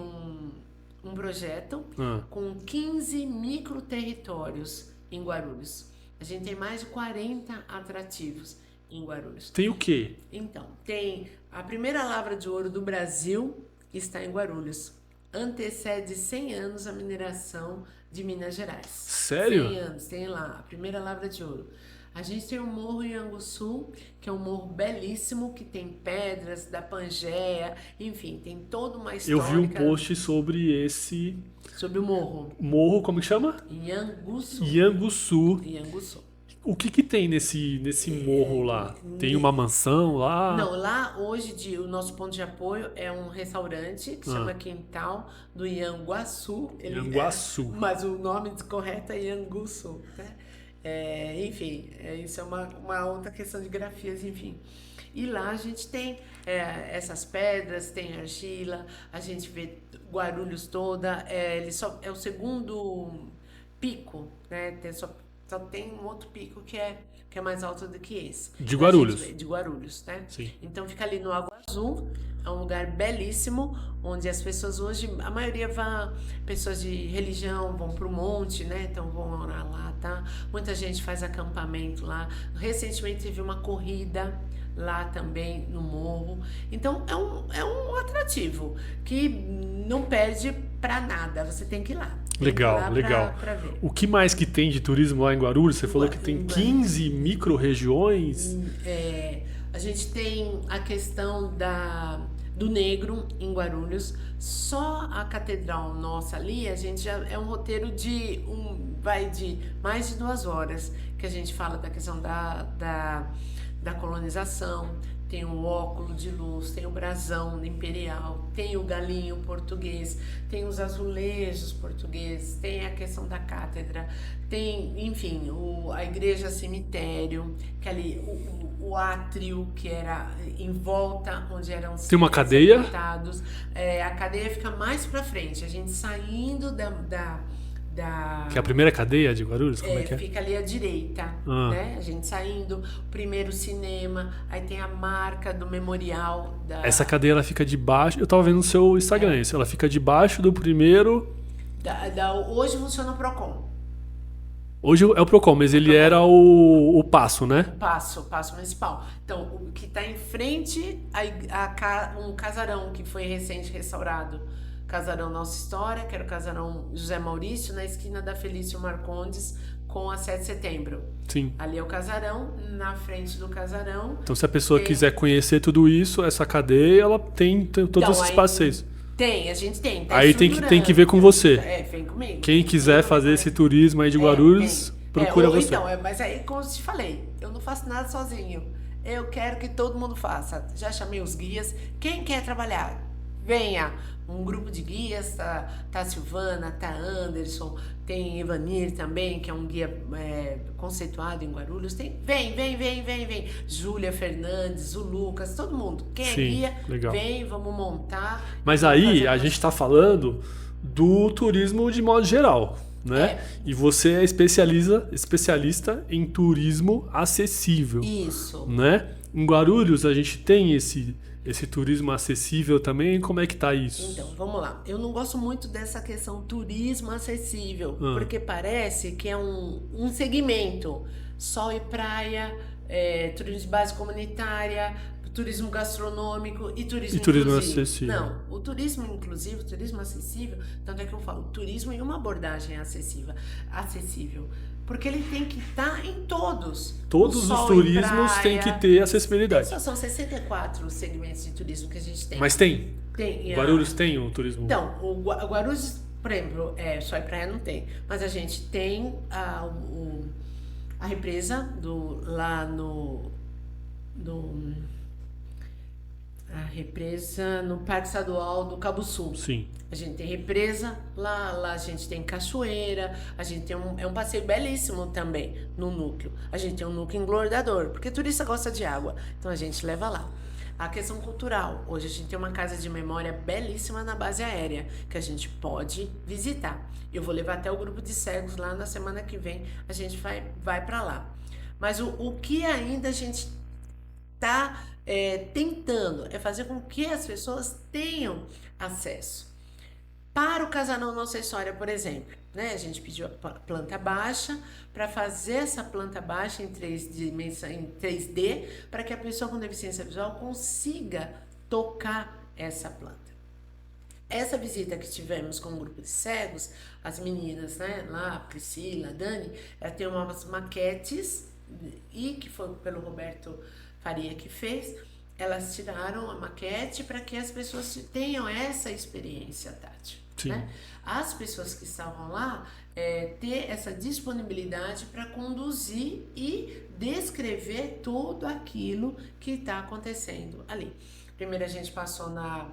um projeto Ah, com 15 microterritórios em Guarulhos. A gente tem mais de 40 atrativos em Guarulhos. tem o quê? Então, tem a primeira lavra de ouro do Brasil, que está em Guarulhos. Antecede 100 anos a mineração de Minas Gerais. Sério? 100 anos, tem lá, a primeira lavra de ouro. A gente tem o Morro Ianguçu, que é um morro belíssimo, que tem pedras da Pangeia, enfim, tem toda uma Eu vi um história post sobre esse sobre o morro. morro, como que chama? Ianguçu. Ianguçu. Ianguçu. O que que tem nesse morro lá? Tem uma mansão lá? Não, lá hoje o nosso ponto de apoio é um restaurante que chama Quintal do Ianguaçu. Ianguaçu. Mas o nome correto é Ianguçu, né? Enfim, isso é uma outra questão de grafias, enfim. E lá a gente tem essas pedras, tem argila, a gente vê Guarulhos toda, é o segundo pico, né? Só tem um outro pico que é mais alto do que esse. De Então, a gente Guarulhos. de Guarulhos, né? Sim. Então fica ali no Água Azul, é um lugar belíssimo, onde as pessoas hoje, a maioria pessoas de religião vão pro monte, né? Então vão orar lá, tá? Muita gente faz acampamento lá. Recentemente teve uma corrida lá também no morro. Então é um atrativo que não perde pra nada, você tem que ir lá. Tem que ir Legal, lá legal. pra ver. O que mais que tem de turismo lá em Guarulhos? Você falou que tem 15 micro-regiões. A gente tem a questão do negro em Guarulhos. Só a catedral nossa ali, a gente já é um roteiro vai de mais de 2 horas que a gente fala da questão da colonização. Tem o óculo de luz, tem o brasão imperial, tem o galinho português, tem os azulejos portugueses, tem a questão da cátedra, tem, enfim, a igreja cemitério, que ali o átrio que era em volta, onde eram os Tem uma cadeia? sepultados. A cadeia fica mais pra frente, a gente saindo Que é a primeira cadeia de Guarulhos? Como é que é? Fica ali à direita, né? A gente saindo, o primeiro cinema, aí tem a marca do memorial Essa cadeia ela fica debaixo. Eu tava vendo no seu Instagram isso. Ela fica debaixo do primeiro. hoje funciona o Procon. Hoje é o Procon, mas ele era o Paço, né? Paço Municipal. Então, o que está em frente um casarão que foi recente restaurado. Casarão Nossa História, que era o casarão José Maurício, na esquina da Felício Marcondes com a 7 de setembro. Sim. Ali é o casarão, na frente do casarão. Então, se a pessoa quiser conhecer tudo isso, essa cadeia, ela tem todos esses passeios. A gente tem. Tá aí tem que ver com você. Vem comigo. Quem quiser fazer esse turismo aí de Guarulhos, procura você. Então, mas aí, como eu te falei, eu não faço nada sozinho. Eu quero que todo mundo faça. Já chamei os guias. Quem quer trabalhar? Venha. Um grupo de guias, tá a Silvana, tá a Anderson, tem Evanir também, que é um guia conceituado em Guarulhos. Vem. Júlia Fernandes, o Lucas, todo mundo. Quem é guia, legal. vem, vamos montar. Mas aí a gente tá falando do turismo de modo geral, né? E você é especialista em turismo acessível. Isso. Né? Em Guarulhos a gente tem esse turismo acessível também. Como é que tá isso? Então, vamos lá. Eu não gosto muito dessa questão turismo acessível, porque parece que é um segmento. Sol e praia, turismo de base comunitária, turismo gastronômico e turismo inclusivo. Acessível. Não, o turismo inclusivo, o turismo acessível, tanto é que eu falo turismo em uma abordagem acessível. Porque ele tem que estar em todos. Todos os turismos têm que ter acessibilidade. São 64 segmentos de turismo que a gente tem. Mas tem? Tem. Guarulhos tem o turismo? Então, o Guarulhos, por exemplo, só em praia não tem. Mas a gente tem a represa a represa no Parque Estadual do Cabo Sul. Sim. A gente tem represa, lá a gente tem cachoeira, a gente tem um passeio belíssimo também no núcleo. A gente tem um núcleo engordador, porque turista gosta de água, então a gente leva lá. A questão cultural, hoje a gente tem uma casa de memória belíssima na base aérea, que a gente pode visitar. Eu vou levar até o grupo de cegos lá na semana que vem, a gente vai para lá. Mas o que ainda a gente está tentando é fazer com que as pessoas tenham acesso. Para o Casarão Nossa História, por exemplo, né? A gente pediu a planta baixa para fazer essa planta baixa em em 3D, para que a pessoa com deficiência visual consiga tocar essa planta. Essa visita que tivemos com um grupo de cegos, as meninas, né, lá, a Priscila, a Dani, ela tem umas maquetes, e que foi pelo Roberto Faria que fez, elas tiraram a maquete para que as pessoas tenham essa experiência tátil. Sim. Né? As pessoas que estavam lá ter essa disponibilidade para conduzir e descrever tudo aquilo que está acontecendo ali. Primeiro a gente passou na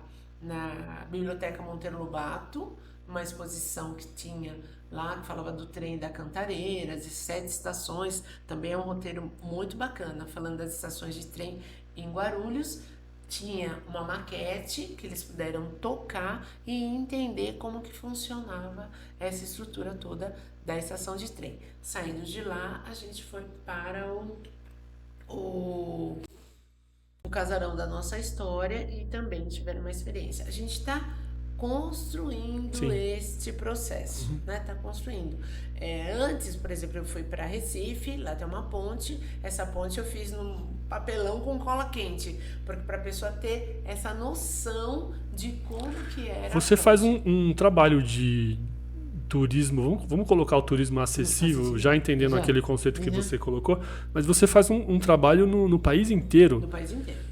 Biblioteca Monteiro Lobato, uma exposição que tinha lá, que falava do trem da Cantareira, de 7 estações, também é um roteiro muito bacana, falando das estações de trem em Guarulhos. Tinha uma maquete que eles puderam tocar e entender como que funcionava essa estrutura toda da estação de trem. Saindo de lá, a gente foi para o Casarão da Nossa História e também tiveram uma experiência. A gente está construindo Sim. este processo, né? Tá construindo. Antes, por exemplo, eu fui para Recife, lá tem uma ponte. Essa ponte eu fiz num papelão com cola quente, porque para a pessoa ter essa noção de como que era. Você faz um trabalho de turismo, vamos colocar o turismo acessível, já entendendo aquele conceito que você colocou, mas você faz um trabalho no país inteiro. No país inteiro.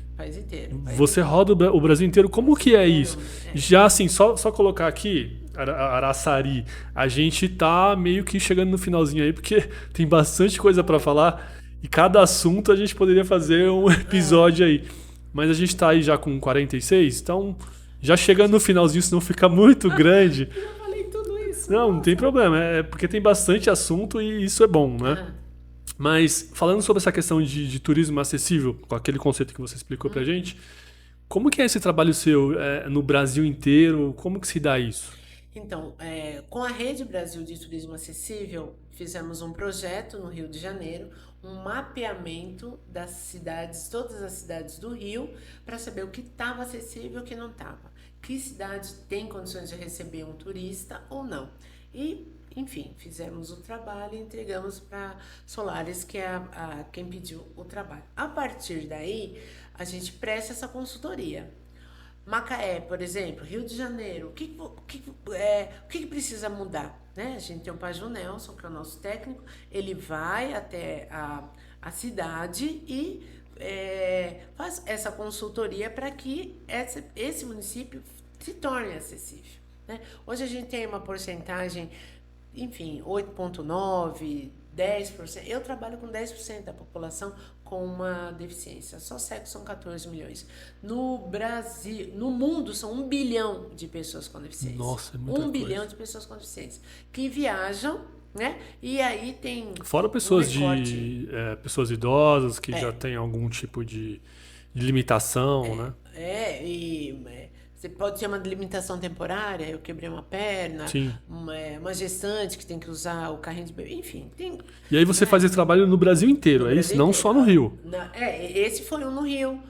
Você roda o Brasil inteiro. Como que é isso? Já assim, só colocar aqui, Araçari, a gente tá meio que chegando no finalzinho aí, porque tem bastante coisa para falar e cada assunto a gente poderia fazer um episódio aí. Mas a gente tá aí já com 46, então já chegando no finalzinho, senão fica muito grande. Eu falei tudo isso. Não tem problema, é porque tem bastante assunto e isso é bom, né? Mas falando sobre essa questão de turismo acessível, com aquele conceito que você explicou pra gente, como que é esse trabalho seu no Brasil inteiro? Como que se dá isso? Então, com a Rede Brasil de Turismo Acessível, fizemos um projeto no Rio de Janeiro, um mapeamento das cidades, todas as cidades do Rio, para saber o que estava acessível e o que não estava. Que cidade tem condições de receber um turista ou não. E, enfim, fizemos o trabalho e entregamos para Solares, que é quem pediu o trabalho. A partir daí, a gente presta essa consultoria. Macaé, por exemplo, Rio de Janeiro, o que precisa mudar? Né? A gente tem o Paju Nelson, que é o nosso técnico, ele vai até a cidade e faz essa consultoria para que esse município se torne acessível. Né? Hoje a gente tem uma porcentagem, enfim, 8,9%, 10%. Eu trabalho com 10% da população com uma deficiência. Só cegos são 14 milhões. No Brasil, no mundo, são 1 bilhão de pessoas com deficiência. Nossa, é muita coisa. 1 bilhão de pessoas com deficiência que viajam, né? E aí tem Fora pessoas pessoas idosas que já têm algum tipo de limitação, né? Você pode ter uma limitação temporária, eu quebrei uma perna, uma gestante que tem que usar o carrinho de bebê, enfim. E aí você faz esse trabalho no Brasil inteiro, é isso? Não só no Rio. Esse foi um no Rio.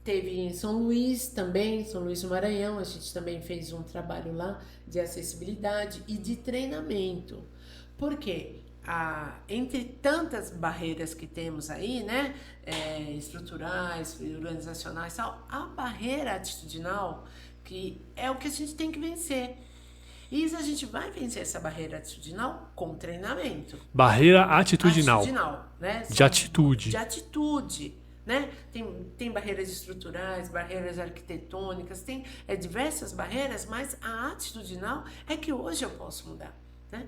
Teve em São Luís também, São Luís do Maranhão, a gente também fez um trabalho lá de acessibilidade e de treinamento. Por quê? Entre tantas barreiras que temos aí, né, estruturais, organizacionais, tal, a barreira atitudinal, que é o que a gente tem que vencer. E a gente vai vencer essa barreira atitudinal com treinamento. Barreira atitudinal. Né? De atitude. De atitude. Né? Tem barreiras estruturais, barreiras arquitetônicas, tem diversas barreiras, mas a atitudinal é que hoje eu posso mudar. Né?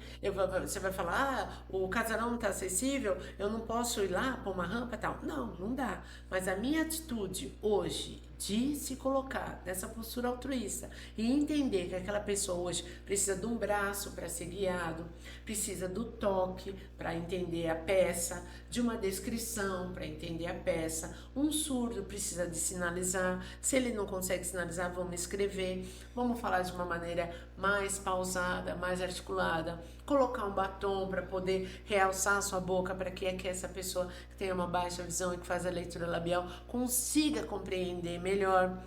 Você vai falar, o casarão não está acessível, eu não posso ir lá pôr uma rampa e tal. Não dá. Mas a minha atitude hoje de se colocar nessa postura altruísta e entender que aquela pessoa hoje precisa de um braço para ser guiado, precisa do toque para entender a peça, de uma descrição para entender a peça, um surdo precisa de sinalizar, se ele não consegue sinalizar, vamos escrever, vamos falar de uma maneira mais pausada, mais articulada, colocar um batom para poder realçar a sua boca para que essa pessoa que tem uma baixa visão e que faz a leitura labial consiga compreender melhor.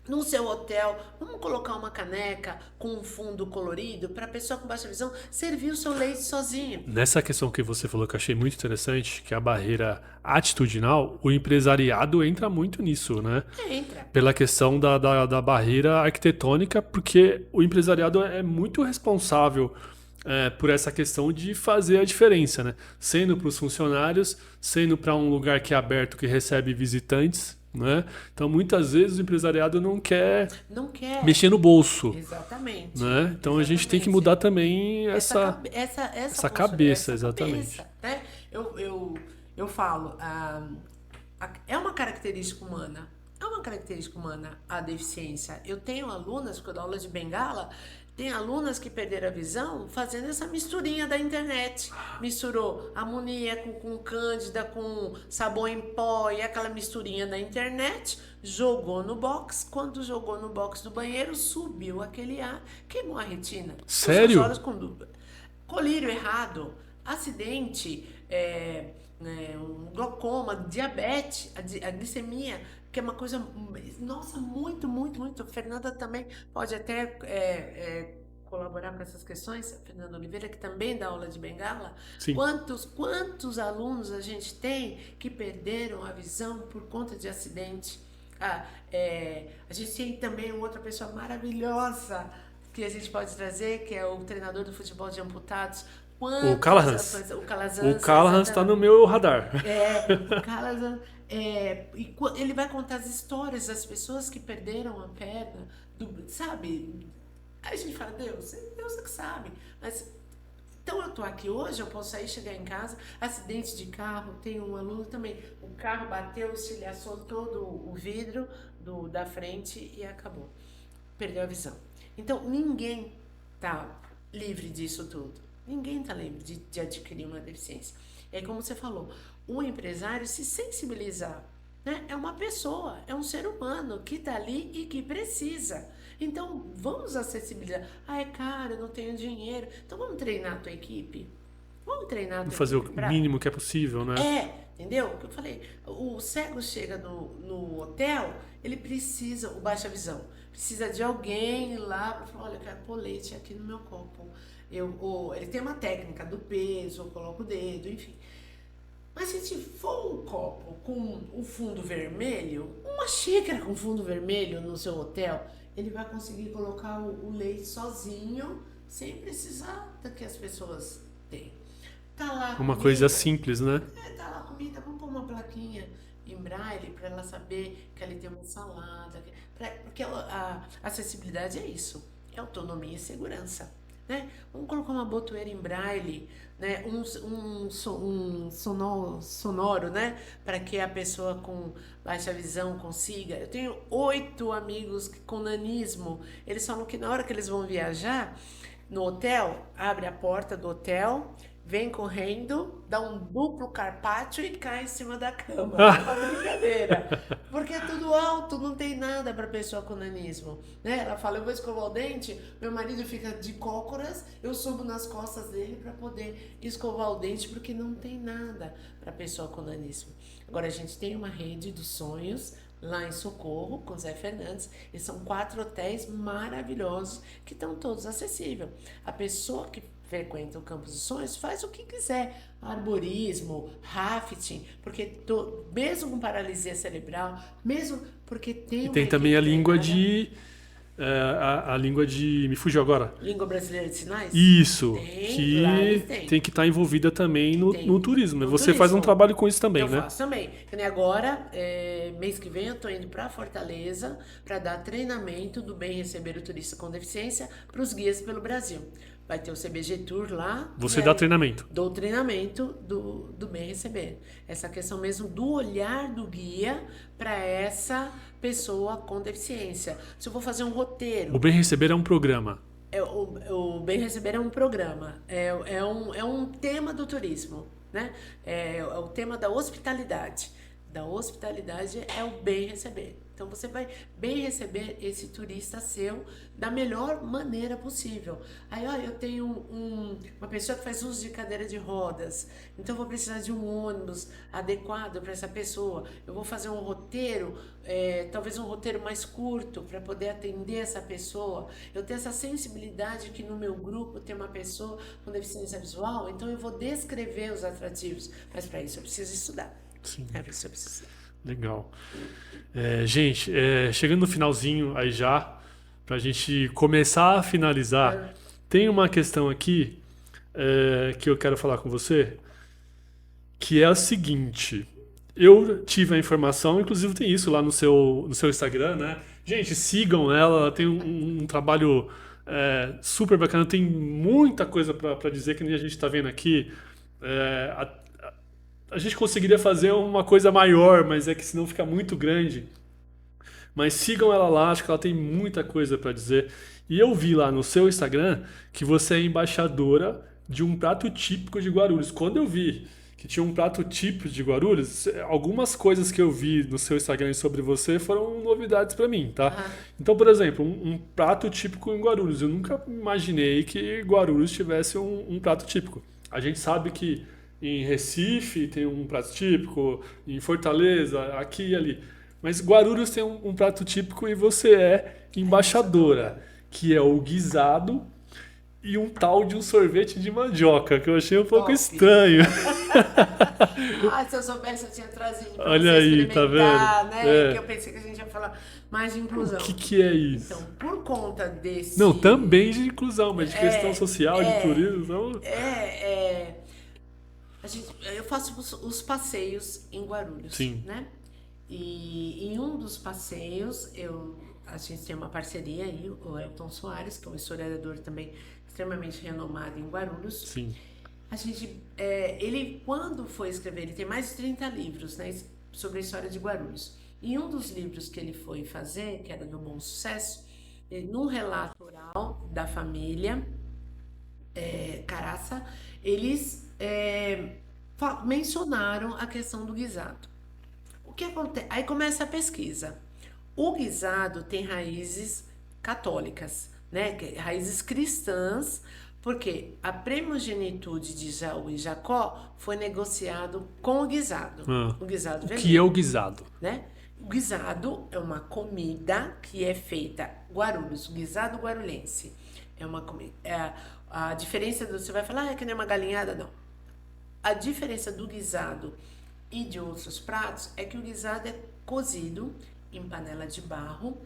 no seu hotel, vamos colocar uma caneca com um fundo colorido para a pessoa com baixa visão servir o seu leite sozinho. Nessa questão que você falou que eu achei muito interessante, que é a barreira atitudinal, o empresariado entra muito nisso, né? Entra. Pela questão da barreira arquitetônica, porque o empresariado é muito responsável por essa questão de fazer a diferença, né? Sendo para os funcionários, sendo para um lugar que é aberto, que recebe visitantes, né? Então, muitas vezes o empresariado não quer Não quer. mexer no bolso, Exatamente. né? Então, a gente tem que Exatamente. mudar também essa essa postura, cabeça, essa exatamente. cabeça, né? Eu falo, é uma característica humana. É uma característica humana a deficiência. Eu tenho alunas, porque eu dou aula de bengala, tem alunas que perderam a visão fazendo essa misturinha da internet. Misturou amoníaco com cândida, com sabão em pó e aquela misturinha da internet, jogou no box. Quando jogou no box do banheiro, subiu aquele ar, queimou a retina. Duas Sério? horas com dúvida. Colírio errado, acidente, um glaucoma, diabetes, a glicemia, que é uma coisa, nossa, muito, muito, muito. A Fernanda também pode até colaborar com essas questões, a Fernanda Oliveira, que também dá aula de bengala. Sim. Quantos alunos a gente tem que perderam a visão por conta de acidente? A gente tem também outra pessoa maravilhosa que a gente pode trazer, que é o treinador do futebol de amputados. O Callahan. O O Callahan está no meu radar. O Callahan, ele vai contar as histórias das pessoas que perderam a perna, sabe? Aí a gente fala, Deus é que sabe. Mas, então eu tô aqui hoje, eu posso sair, chegar em casa, acidente de carro, tem um aluno também, o carro bateu, estilhaçou todo o vidro da frente e acabou. Perdeu a visão. Então, ninguém tá livre disso tudo. Ninguém tá livre de adquirir uma deficiência. É como você falou, o empresário se sensibilizar, né? É uma pessoa, é um ser humano que tá ali e que precisa. Então, vamos acessibilizar. É caro, eu não tenho dinheiro. Então, vamos treinar a tua equipe? Vamos treinar a tua Fazer equipe o mínimo que é possível, né? entendeu? O que eu falei, o cego chega no hotel, ele precisa, o baixa visão, precisa de alguém lá para falar, olha, eu quero pôr leite aqui no meu copo. Ele tem uma técnica do peso, eu coloco o dedo, enfim. Mas se for um copo com o fundo vermelho, uma xícara com fundo vermelho no seu hotel, ele vai conseguir colocar o leite sozinho, sem precisar que as pessoas tenham. Tá lá Uma comida, coisa simples, né? tá lá comida, vamos pôr uma plaquinha em braille para ela saber que ali tem uma salada, porque a acessibilidade é isso, é autonomia e segurança. Né? Vamos colocar uma botoeira em braille, né? um sonoro, né? Para que a pessoa com baixa visão consiga. Eu tenho 8 amigos com nanismo. Eles falam que na hora que eles vão viajar no hotel, abre a porta do hotel, vem correndo, dá um duplo carpaccio e cai em cima da cama. É uma brincadeira. Porque é tudo alto, não tem nada para pessoa com nanismo. Né? Ela fala, eu vou escovar o dente, meu marido fica de cócoras, eu subo nas costas dele para poder escovar o dente, porque não tem nada para pessoa com nanismo. Agora, a gente tem uma rede dos sonhos, lá em Socorro, com Zé Fernandes, e são 4 hotéis maravilhosos, que estão todos acessíveis. A pessoa que frequenta o Campos dos Sonhos faz o que quiser, arborismo, rafting, porque mesmo com paralisia cerebral, mesmo porque tem E uma tem também a equipe língua treinada. a língua de. Me fugiu agora. Língua brasileira de sinais? Isso, Tem, lá eles que têm. tem que estar envolvida também Tem. no turismo. No Você faz um turismo. trabalho com isso também, Eu né? faço também. Que nem agora, mês que vem, eu tô indo para Fortaleza para dar treinamento do Bem Receber o Turista com Deficiência para os guias pelo Brasil. Vai ter o CBG Tour lá. Você e dá aí treinamento. dou treinamento do Bem Receber. Essa questão mesmo do olhar do guia para essa pessoa com deficiência. Se eu vou fazer um roteiro, O Bem Receber é um programa. o Bem Receber é um programa, é um tema do turismo, né? É o tema da hospitalidade, da hospitalidade é o bem receber. Então você vai bem receber esse turista seu da melhor maneira possível. Aí, ó, eu tenho uma pessoa que faz uso de cadeira de rodas, então eu vou precisar de um ônibus adequado para essa pessoa. Eu vou fazer um roteiro, talvez um roteiro mais curto para poder atender essa pessoa. Eu tenho essa sensibilidade que no meu grupo tem uma pessoa com deficiência visual, então eu vou descrever os atrativos. Mas para isso eu preciso estudar. Sim. É para isso eu preciso estudar. Legal. Gente, chegando no finalzinho aí já, pra gente começar a finalizar, tem uma questão aqui que eu quero falar com você, que é a seguinte. Eu tive a informação, inclusive tem isso lá no seu Instagram, né? Gente, sigam ela tem um trabalho super bacana, tem muita coisa pra dizer, que nem a gente tá vendo aqui. A gente conseguiria fazer uma coisa maior, mas é que senão fica muito grande. Mas sigam ela lá, acho que ela tem muita coisa para dizer. E eu vi lá no seu Instagram que você é embaixadora de um prato típico de Guarulhos. Quando eu vi que tinha um prato típico de Guarulhos, algumas coisas que eu vi no seu Instagram sobre você foram novidades para mim, tá? Aham. Então, por exemplo, um prato típico em Guarulhos. Eu nunca imaginei que Guarulhos tivesse um prato típico. A gente sabe que em Recife tem um prato típico, em Fortaleza, aqui e ali. Mas Guarulhos tem um prato típico e você é embaixadora, que é o guisado e um tal de um sorvete de mandioca, que eu achei um pouco Top. estranho. Ah, se eu soubesse, eu tinha trazido para Olha você aí, tá experimentar, vendo? né? Que eu pensei que a gente ia falar mais de O inclusão. que é isso? Então, por conta desse... Não, também de inclusão, mas de questão social, de é, turismo. Não... eu faço os passeios em Guarulhos, Sim. né? E em um dos passeios, a gente tem uma parceria aí, o Elton Soares, que é um historiador também extremamente renomado em Guarulhos. Sim. Ele, quando foi escrever, ele tem mais de 30 livros, né, sobre a história de Guarulhos. E um dos livros que ele foi fazer, que era do Bom Sucesso, num relato oral da família Caraça, eles mencionaram a questão do guisado. O que acontece? Aí começa a pesquisa. O guisado tem raízes católicas, né? Raízes cristãs, porque a primogenitude de Esaú e Jacó foi negociado com o guisado. O guisado O vermelho. que é o guisado? Né? O guisado é uma comida que é feita Guarulhos, o guisado guarulhense. É uma comida. A diferença você vai falar, que nem uma galinhada, não. A diferença do guisado e de outros pratos é que o guisado é cozido em panela de barro.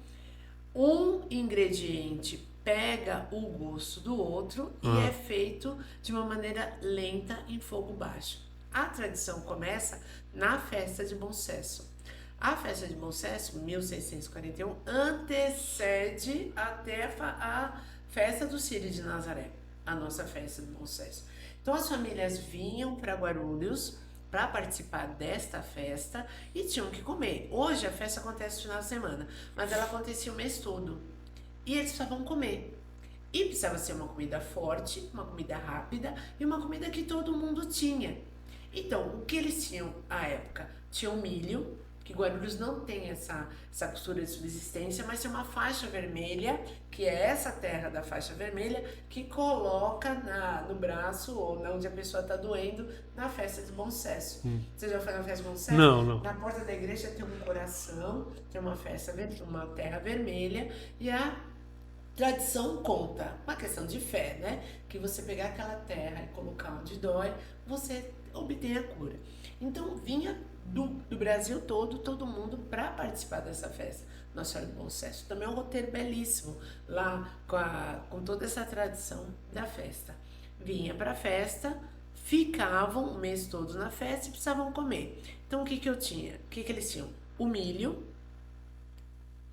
Um ingrediente pega o gosto do outro e é feito de uma maneira lenta em fogo baixo. A tradição começa na festa de Bom Sucesso. A festa de Bom Sucesso, 1641, antecede até a festa do Círio de Nazaré, a nossa festa de Bom Sucesso. Então as famílias vinham para Guarulhos para participar desta festa e tinham que comer. Hoje a festa acontece no final de semana, mas ela acontecia o mês todo. E eles precisavam comer. E precisava ser uma comida forte, uma comida rápida e uma comida que todo mundo tinha. Então, o que eles tinham à época? Tinham milho, que Guarulhos não tem essa cultura de subsistência, mas tem uma faixa vermelha, que é essa terra da faixa vermelha, que coloca no braço, ou onde a pessoa está doendo, na festa de Bom Sucesso. Você já foi na festa de Bom Sucesso? Não. Na porta da igreja tem um coração, tem uma terra vermelha, e a tradição conta, uma questão de fé, né? Que você pegar aquela terra e colocar onde dói, você obtém a cura. Então vinha do Brasil todo mundo para participar dessa festa Nossa Senhora do Bom Sucesso. Também é um roteiro belíssimo lá com toda essa tradição da festa. Vinha para a festa, ficavam o mês todo na festa e precisavam comer. Então o que eu tinha? O que eles tinham? O milho,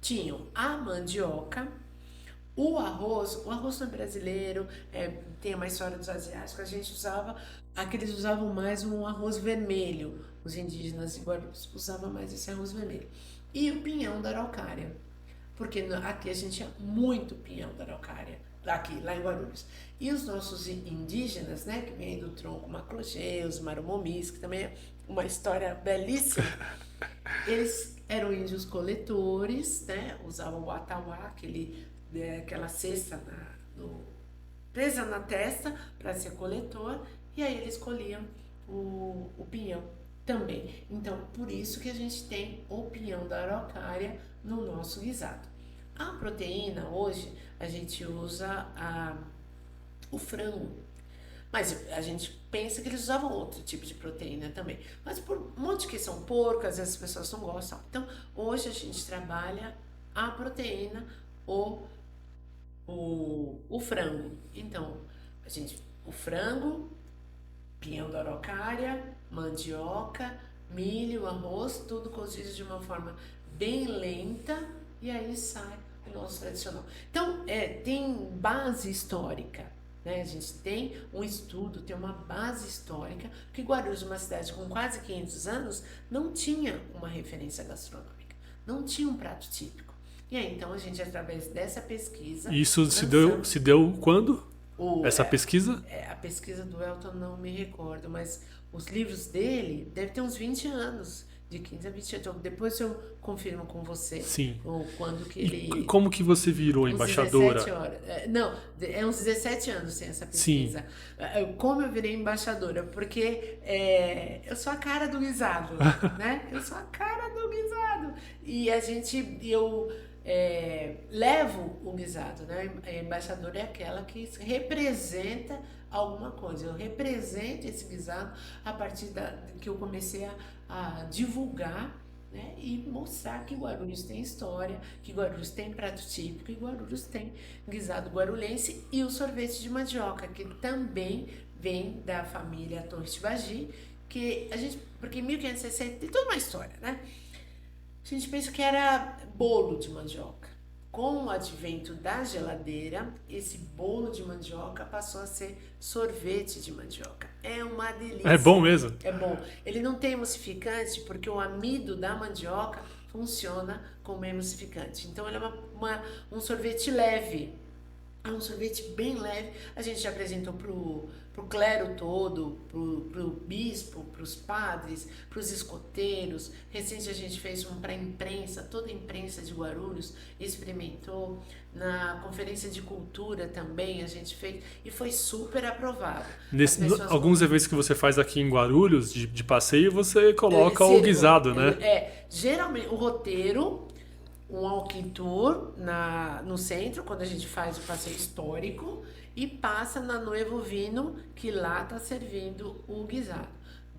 tinham a mandioca, o arroz não é brasileiro, tem uma história dos asiáticos, a gente usava, aqueles usavam mais um arroz vermelho, os indígenas de Guarulhos usavam mais esse arroz vermelho. E o pinhão da araucária, porque aqui a gente tinha muito pinhão da araucária, lá em Guarulhos. E os nossos indígenas, né, que vêm do tronco Maclogê, os Marumomis, que também é uma história belíssima, Eles eram índios coletores, né? Usavam o atauá, aquela cesta presa na testa para ser coletor, e aí eles colhiam o pinhão também. Então, por isso que a gente tem o pinhão da araucária no nosso guisado. A proteína, hoje, a gente usa o frango. Mas a gente pensa que eles usavam outro tipo de proteína também. Mas por um monte que são porcos, às vezes as pessoas não gostam. Então, hoje a gente trabalha a proteína, o, o frango. Então, o frango, pinhão da araucária, mandioca, milho, arroz, tudo cozido de uma forma bem lenta e aí sai o nosso tradicional. Então, tem base histórica, né? A gente tem um estudo, tem uma base histórica, porque Guarulhos, uma cidade com quase 500 anos, não tinha uma referência gastronômica, não tinha um prato típico. E aí, então, a gente, através dessa pesquisa... Isso se deu quando? Essa pesquisa? A pesquisa do Elton não me recordo, mas os livros dele devem ter uns 20 anos, de 15 a 20 anos. Então, depois eu confirmo com você. Sim. Quando que E como que você virou embaixadora? 17 horas. Não, é uns 17 anos sem essa pesquisa. Sim. Como eu virei embaixadora? Porque eu sou a cara do guisado, né? Eu sou a cara do guisado. E eu levo o guisado, né? A embaixadora é aquela que representa alguma coisa. Eu represento esse guisado a partir que eu comecei a divulgar, né? E mostrar que Guarulhos tem história, que Guarulhos tem prato típico, e Guarulhos tem guisado guarulhense e o sorvete de mandioca, que também vem da família Torres de Bagi, porque em 1560 tem toda uma história, né? A gente pensa que era bolo de mandioca. Com o advento da geladeira, esse bolo de mandioca passou a ser sorvete de mandioca. É uma delícia. É bom mesmo? É bom. Ele não tem emulsificante porque o amido da mandioca funciona como emulsificante. Então ele é um sorvete leve. É um sorvete bem leve. A gente já apresentou pro clero todo, pro bispo, pros padres, pros escoteiros. Recente a gente fez um para a imprensa, toda a imprensa de Guarulhos experimentou. Na conferência de cultura também a gente fez e foi super aprovado. Alguns eventos que você faz aqui em Guarulhos, de passeio, você coloca o guisado, né? Geralmente o roteiro, um walking tour no centro, quando a gente faz o passeio histórico, e passa na Nuevo Vino, que lá tá servindo o guisado.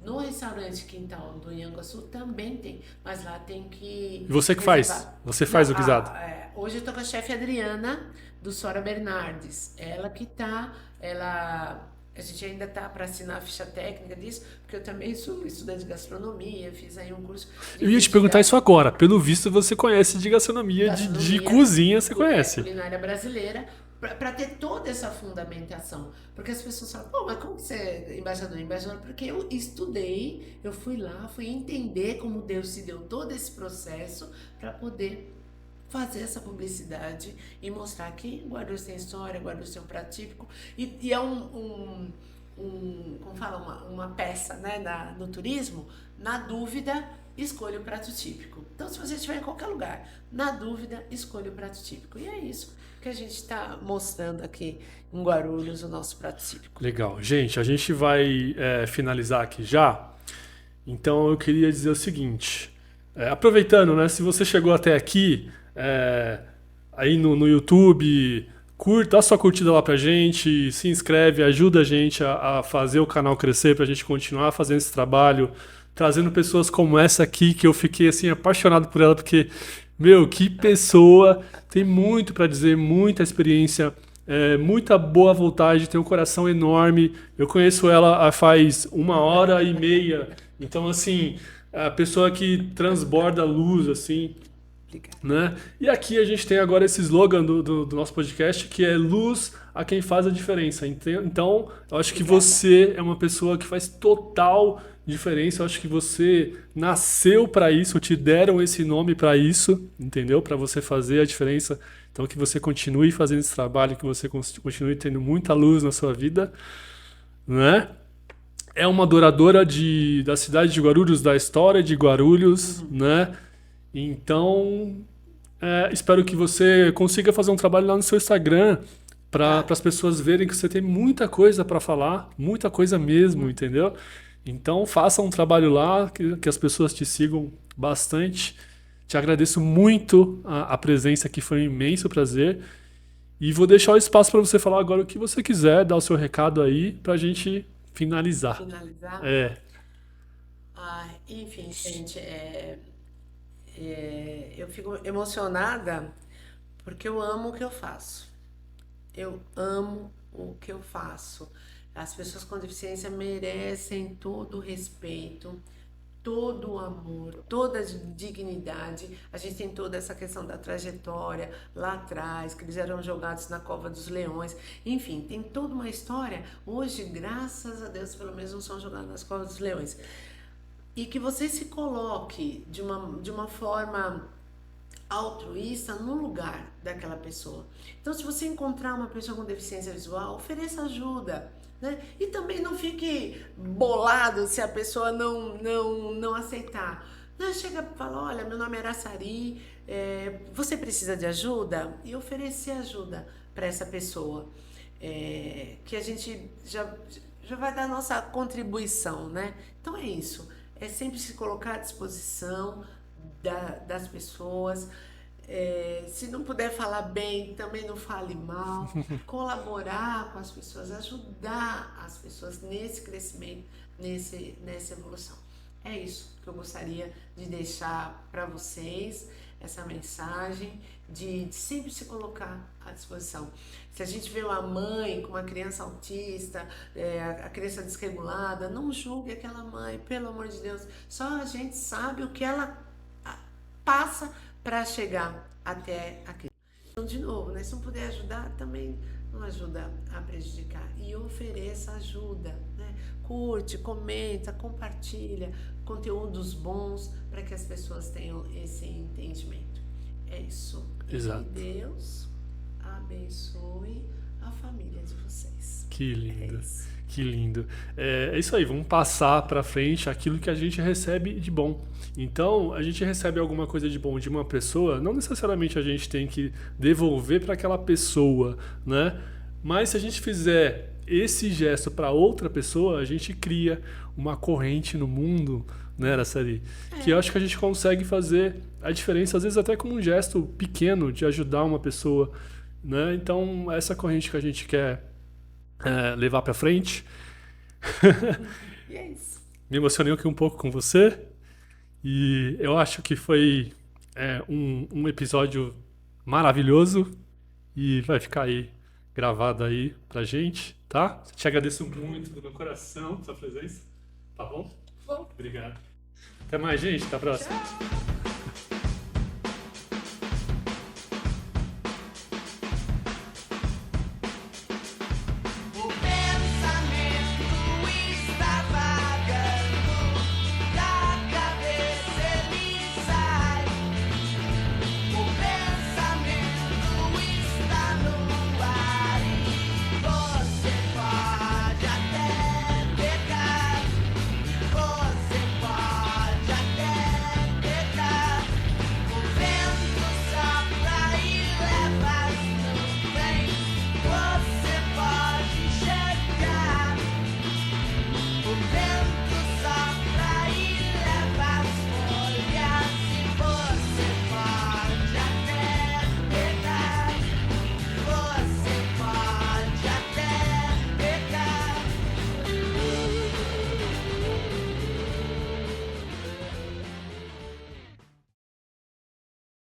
No restaurante Quintal do Ianguaçu também tem, mas lá tem que... E você que faz? Você faz o guisado? Hoje eu tô com a chefe Adriana, do Sora Bernardes. Ela que tá... A gente ainda tá para assinar a ficha técnica disso, porque eu também sou estudante de gastronomia, fiz aí um curso... Eu ia te perguntar isso agora. Pelo visto, você conhece de gastronomia, de cozinha, você conhece. Culinária brasileira, para ter toda essa fundamentação. Porque as pessoas falam, pô, mas como que você é embaixador? Embaixador, porque eu estudei, eu fui lá, fui entender como Deus se deu todo esse processo para poder fazer essa publicidade e mostrar que Guarulhos tem história, Guarulhos tem um prato típico, e é como fala, uma peça, né, no turismo. Na dúvida, escolha o prato típico. Então, se você estiver em qualquer lugar, na dúvida, escolha o prato típico. E é isso que a gente está mostrando aqui em Guarulhos, o nosso prato típico. Legal. Gente, a gente vai finalizar aqui já. Então, eu queria dizer o seguinte. Aproveitando, né, se você chegou até aqui, aí no YouTube, dá sua curtida lá pra gente, se inscreve, ajuda a gente a fazer o canal crescer, pra gente continuar fazendo esse trabalho, trazendo pessoas como essa aqui, que eu fiquei assim apaixonado por ela, porque, meu, que pessoa, tem muito pra dizer, muita experiência, muita boa vontade, tem um coração enorme. Eu conheço ela faz 1h30, então assim, a pessoa que transborda luz, assim, né? E aqui a gente tem agora esse slogan do nosso podcast, que é luz a quem faz a diferença. Então, eu acho que você é uma pessoa que faz total diferença. Eu acho que você nasceu para isso, te deram esse nome para isso, entendeu? Para você fazer a diferença. Então, que você continue fazendo esse trabalho, que você continue tendo muita luz na sua vida, né? é uma adoradora da cidade de Guarulhos, da história de Guarulhos, né? Então, espero que você consiga fazer um trabalho lá no seu Instagram para Tá. as pessoas verem que você tem muita coisa para falar, muita coisa mesmo, entendeu? Então, faça um trabalho lá, que as pessoas te sigam bastante. Te agradeço muito a presença aqui, foi um imenso prazer. E vou deixar o espaço para você falar agora o que você quiser, dar o seu recado aí para a gente finalizar. Finalizar. É, Enfim, gente, eu fico emocionada porque eu amo o que eu faço. Eu amo o que eu faço. As pessoas com deficiência merecem todo o respeito, todo o amor, toda a dignidade. A gente tem toda essa questão da trajetória lá atrás, que eles eram jogados na cova dos leões. Enfim, tem toda uma história. Hoje, graças a Deus, pelo menos não são jogados nas covas dos leões. E que você se coloque de uma forma altruísta no lugar daquela pessoa. Então, se você encontrar uma pessoa com deficiência visual, ofereça ajuda, né? E também não fique bolado se a pessoa não aceitar. Né? Chega e fala, olha, meu nome é Araçari, você precisa de ajuda? E oferecer ajuda para essa pessoa. Que a gente já vai dar a nossa contribuição, né? Então é isso. É sempre se colocar à disposição das pessoas. Se não puder falar bem, também não fale mal. Colaborar com as pessoas, ajudar as pessoas nesse crescimento, nessa evolução. É isso que eu gostaria de deixar para vocês, essa mensagem de sempre se colocar à disposição. Se a gente vê uma mãe com uma criança autista, a criança desregulada, não julgue aquela mãe, pelo amor de Deus. Só a gente sabe o que ela passa para chegar até aqui. Então, de novo, né? Se não puder ajudar, também não ajuda a prejudicar. E ofereça ajuda, né? Curte, comenta, compartilha conteúdos bons para que as pessoas tenham esse entendimento. É isso. E que exato. Deus abençoe a família de vocês. Que É lindo. isso. Que lindo. É isso aí, vamos passar para frente aquilo que a gente recebe de bom. Então, a gente recebe alguma coisa de bom de uma pessoa, não necessariamente a gente tem que devolver para aquela pessoa, né? Mas se a gente fizer esse gesto para outra pessoa, a gente cria uma corrente no mundo, né, Araceli? Que eu acho que a gente consegue fazer a diferença, às vezes até com um gesto pequeno de ajudar uma pessoa, né? Então, essa corrente que a gente quer levar para frente. E é isso. Me emocionei aqui um pouco com você e eu acho que foi um episódio maravilhoso e vai ficar aí gravado aí pra gente, tá? Te agradeço muito do meu coração sua presença, tá bom? Bom, Obrigado. Até mais, gente. Até a próxima. tchau.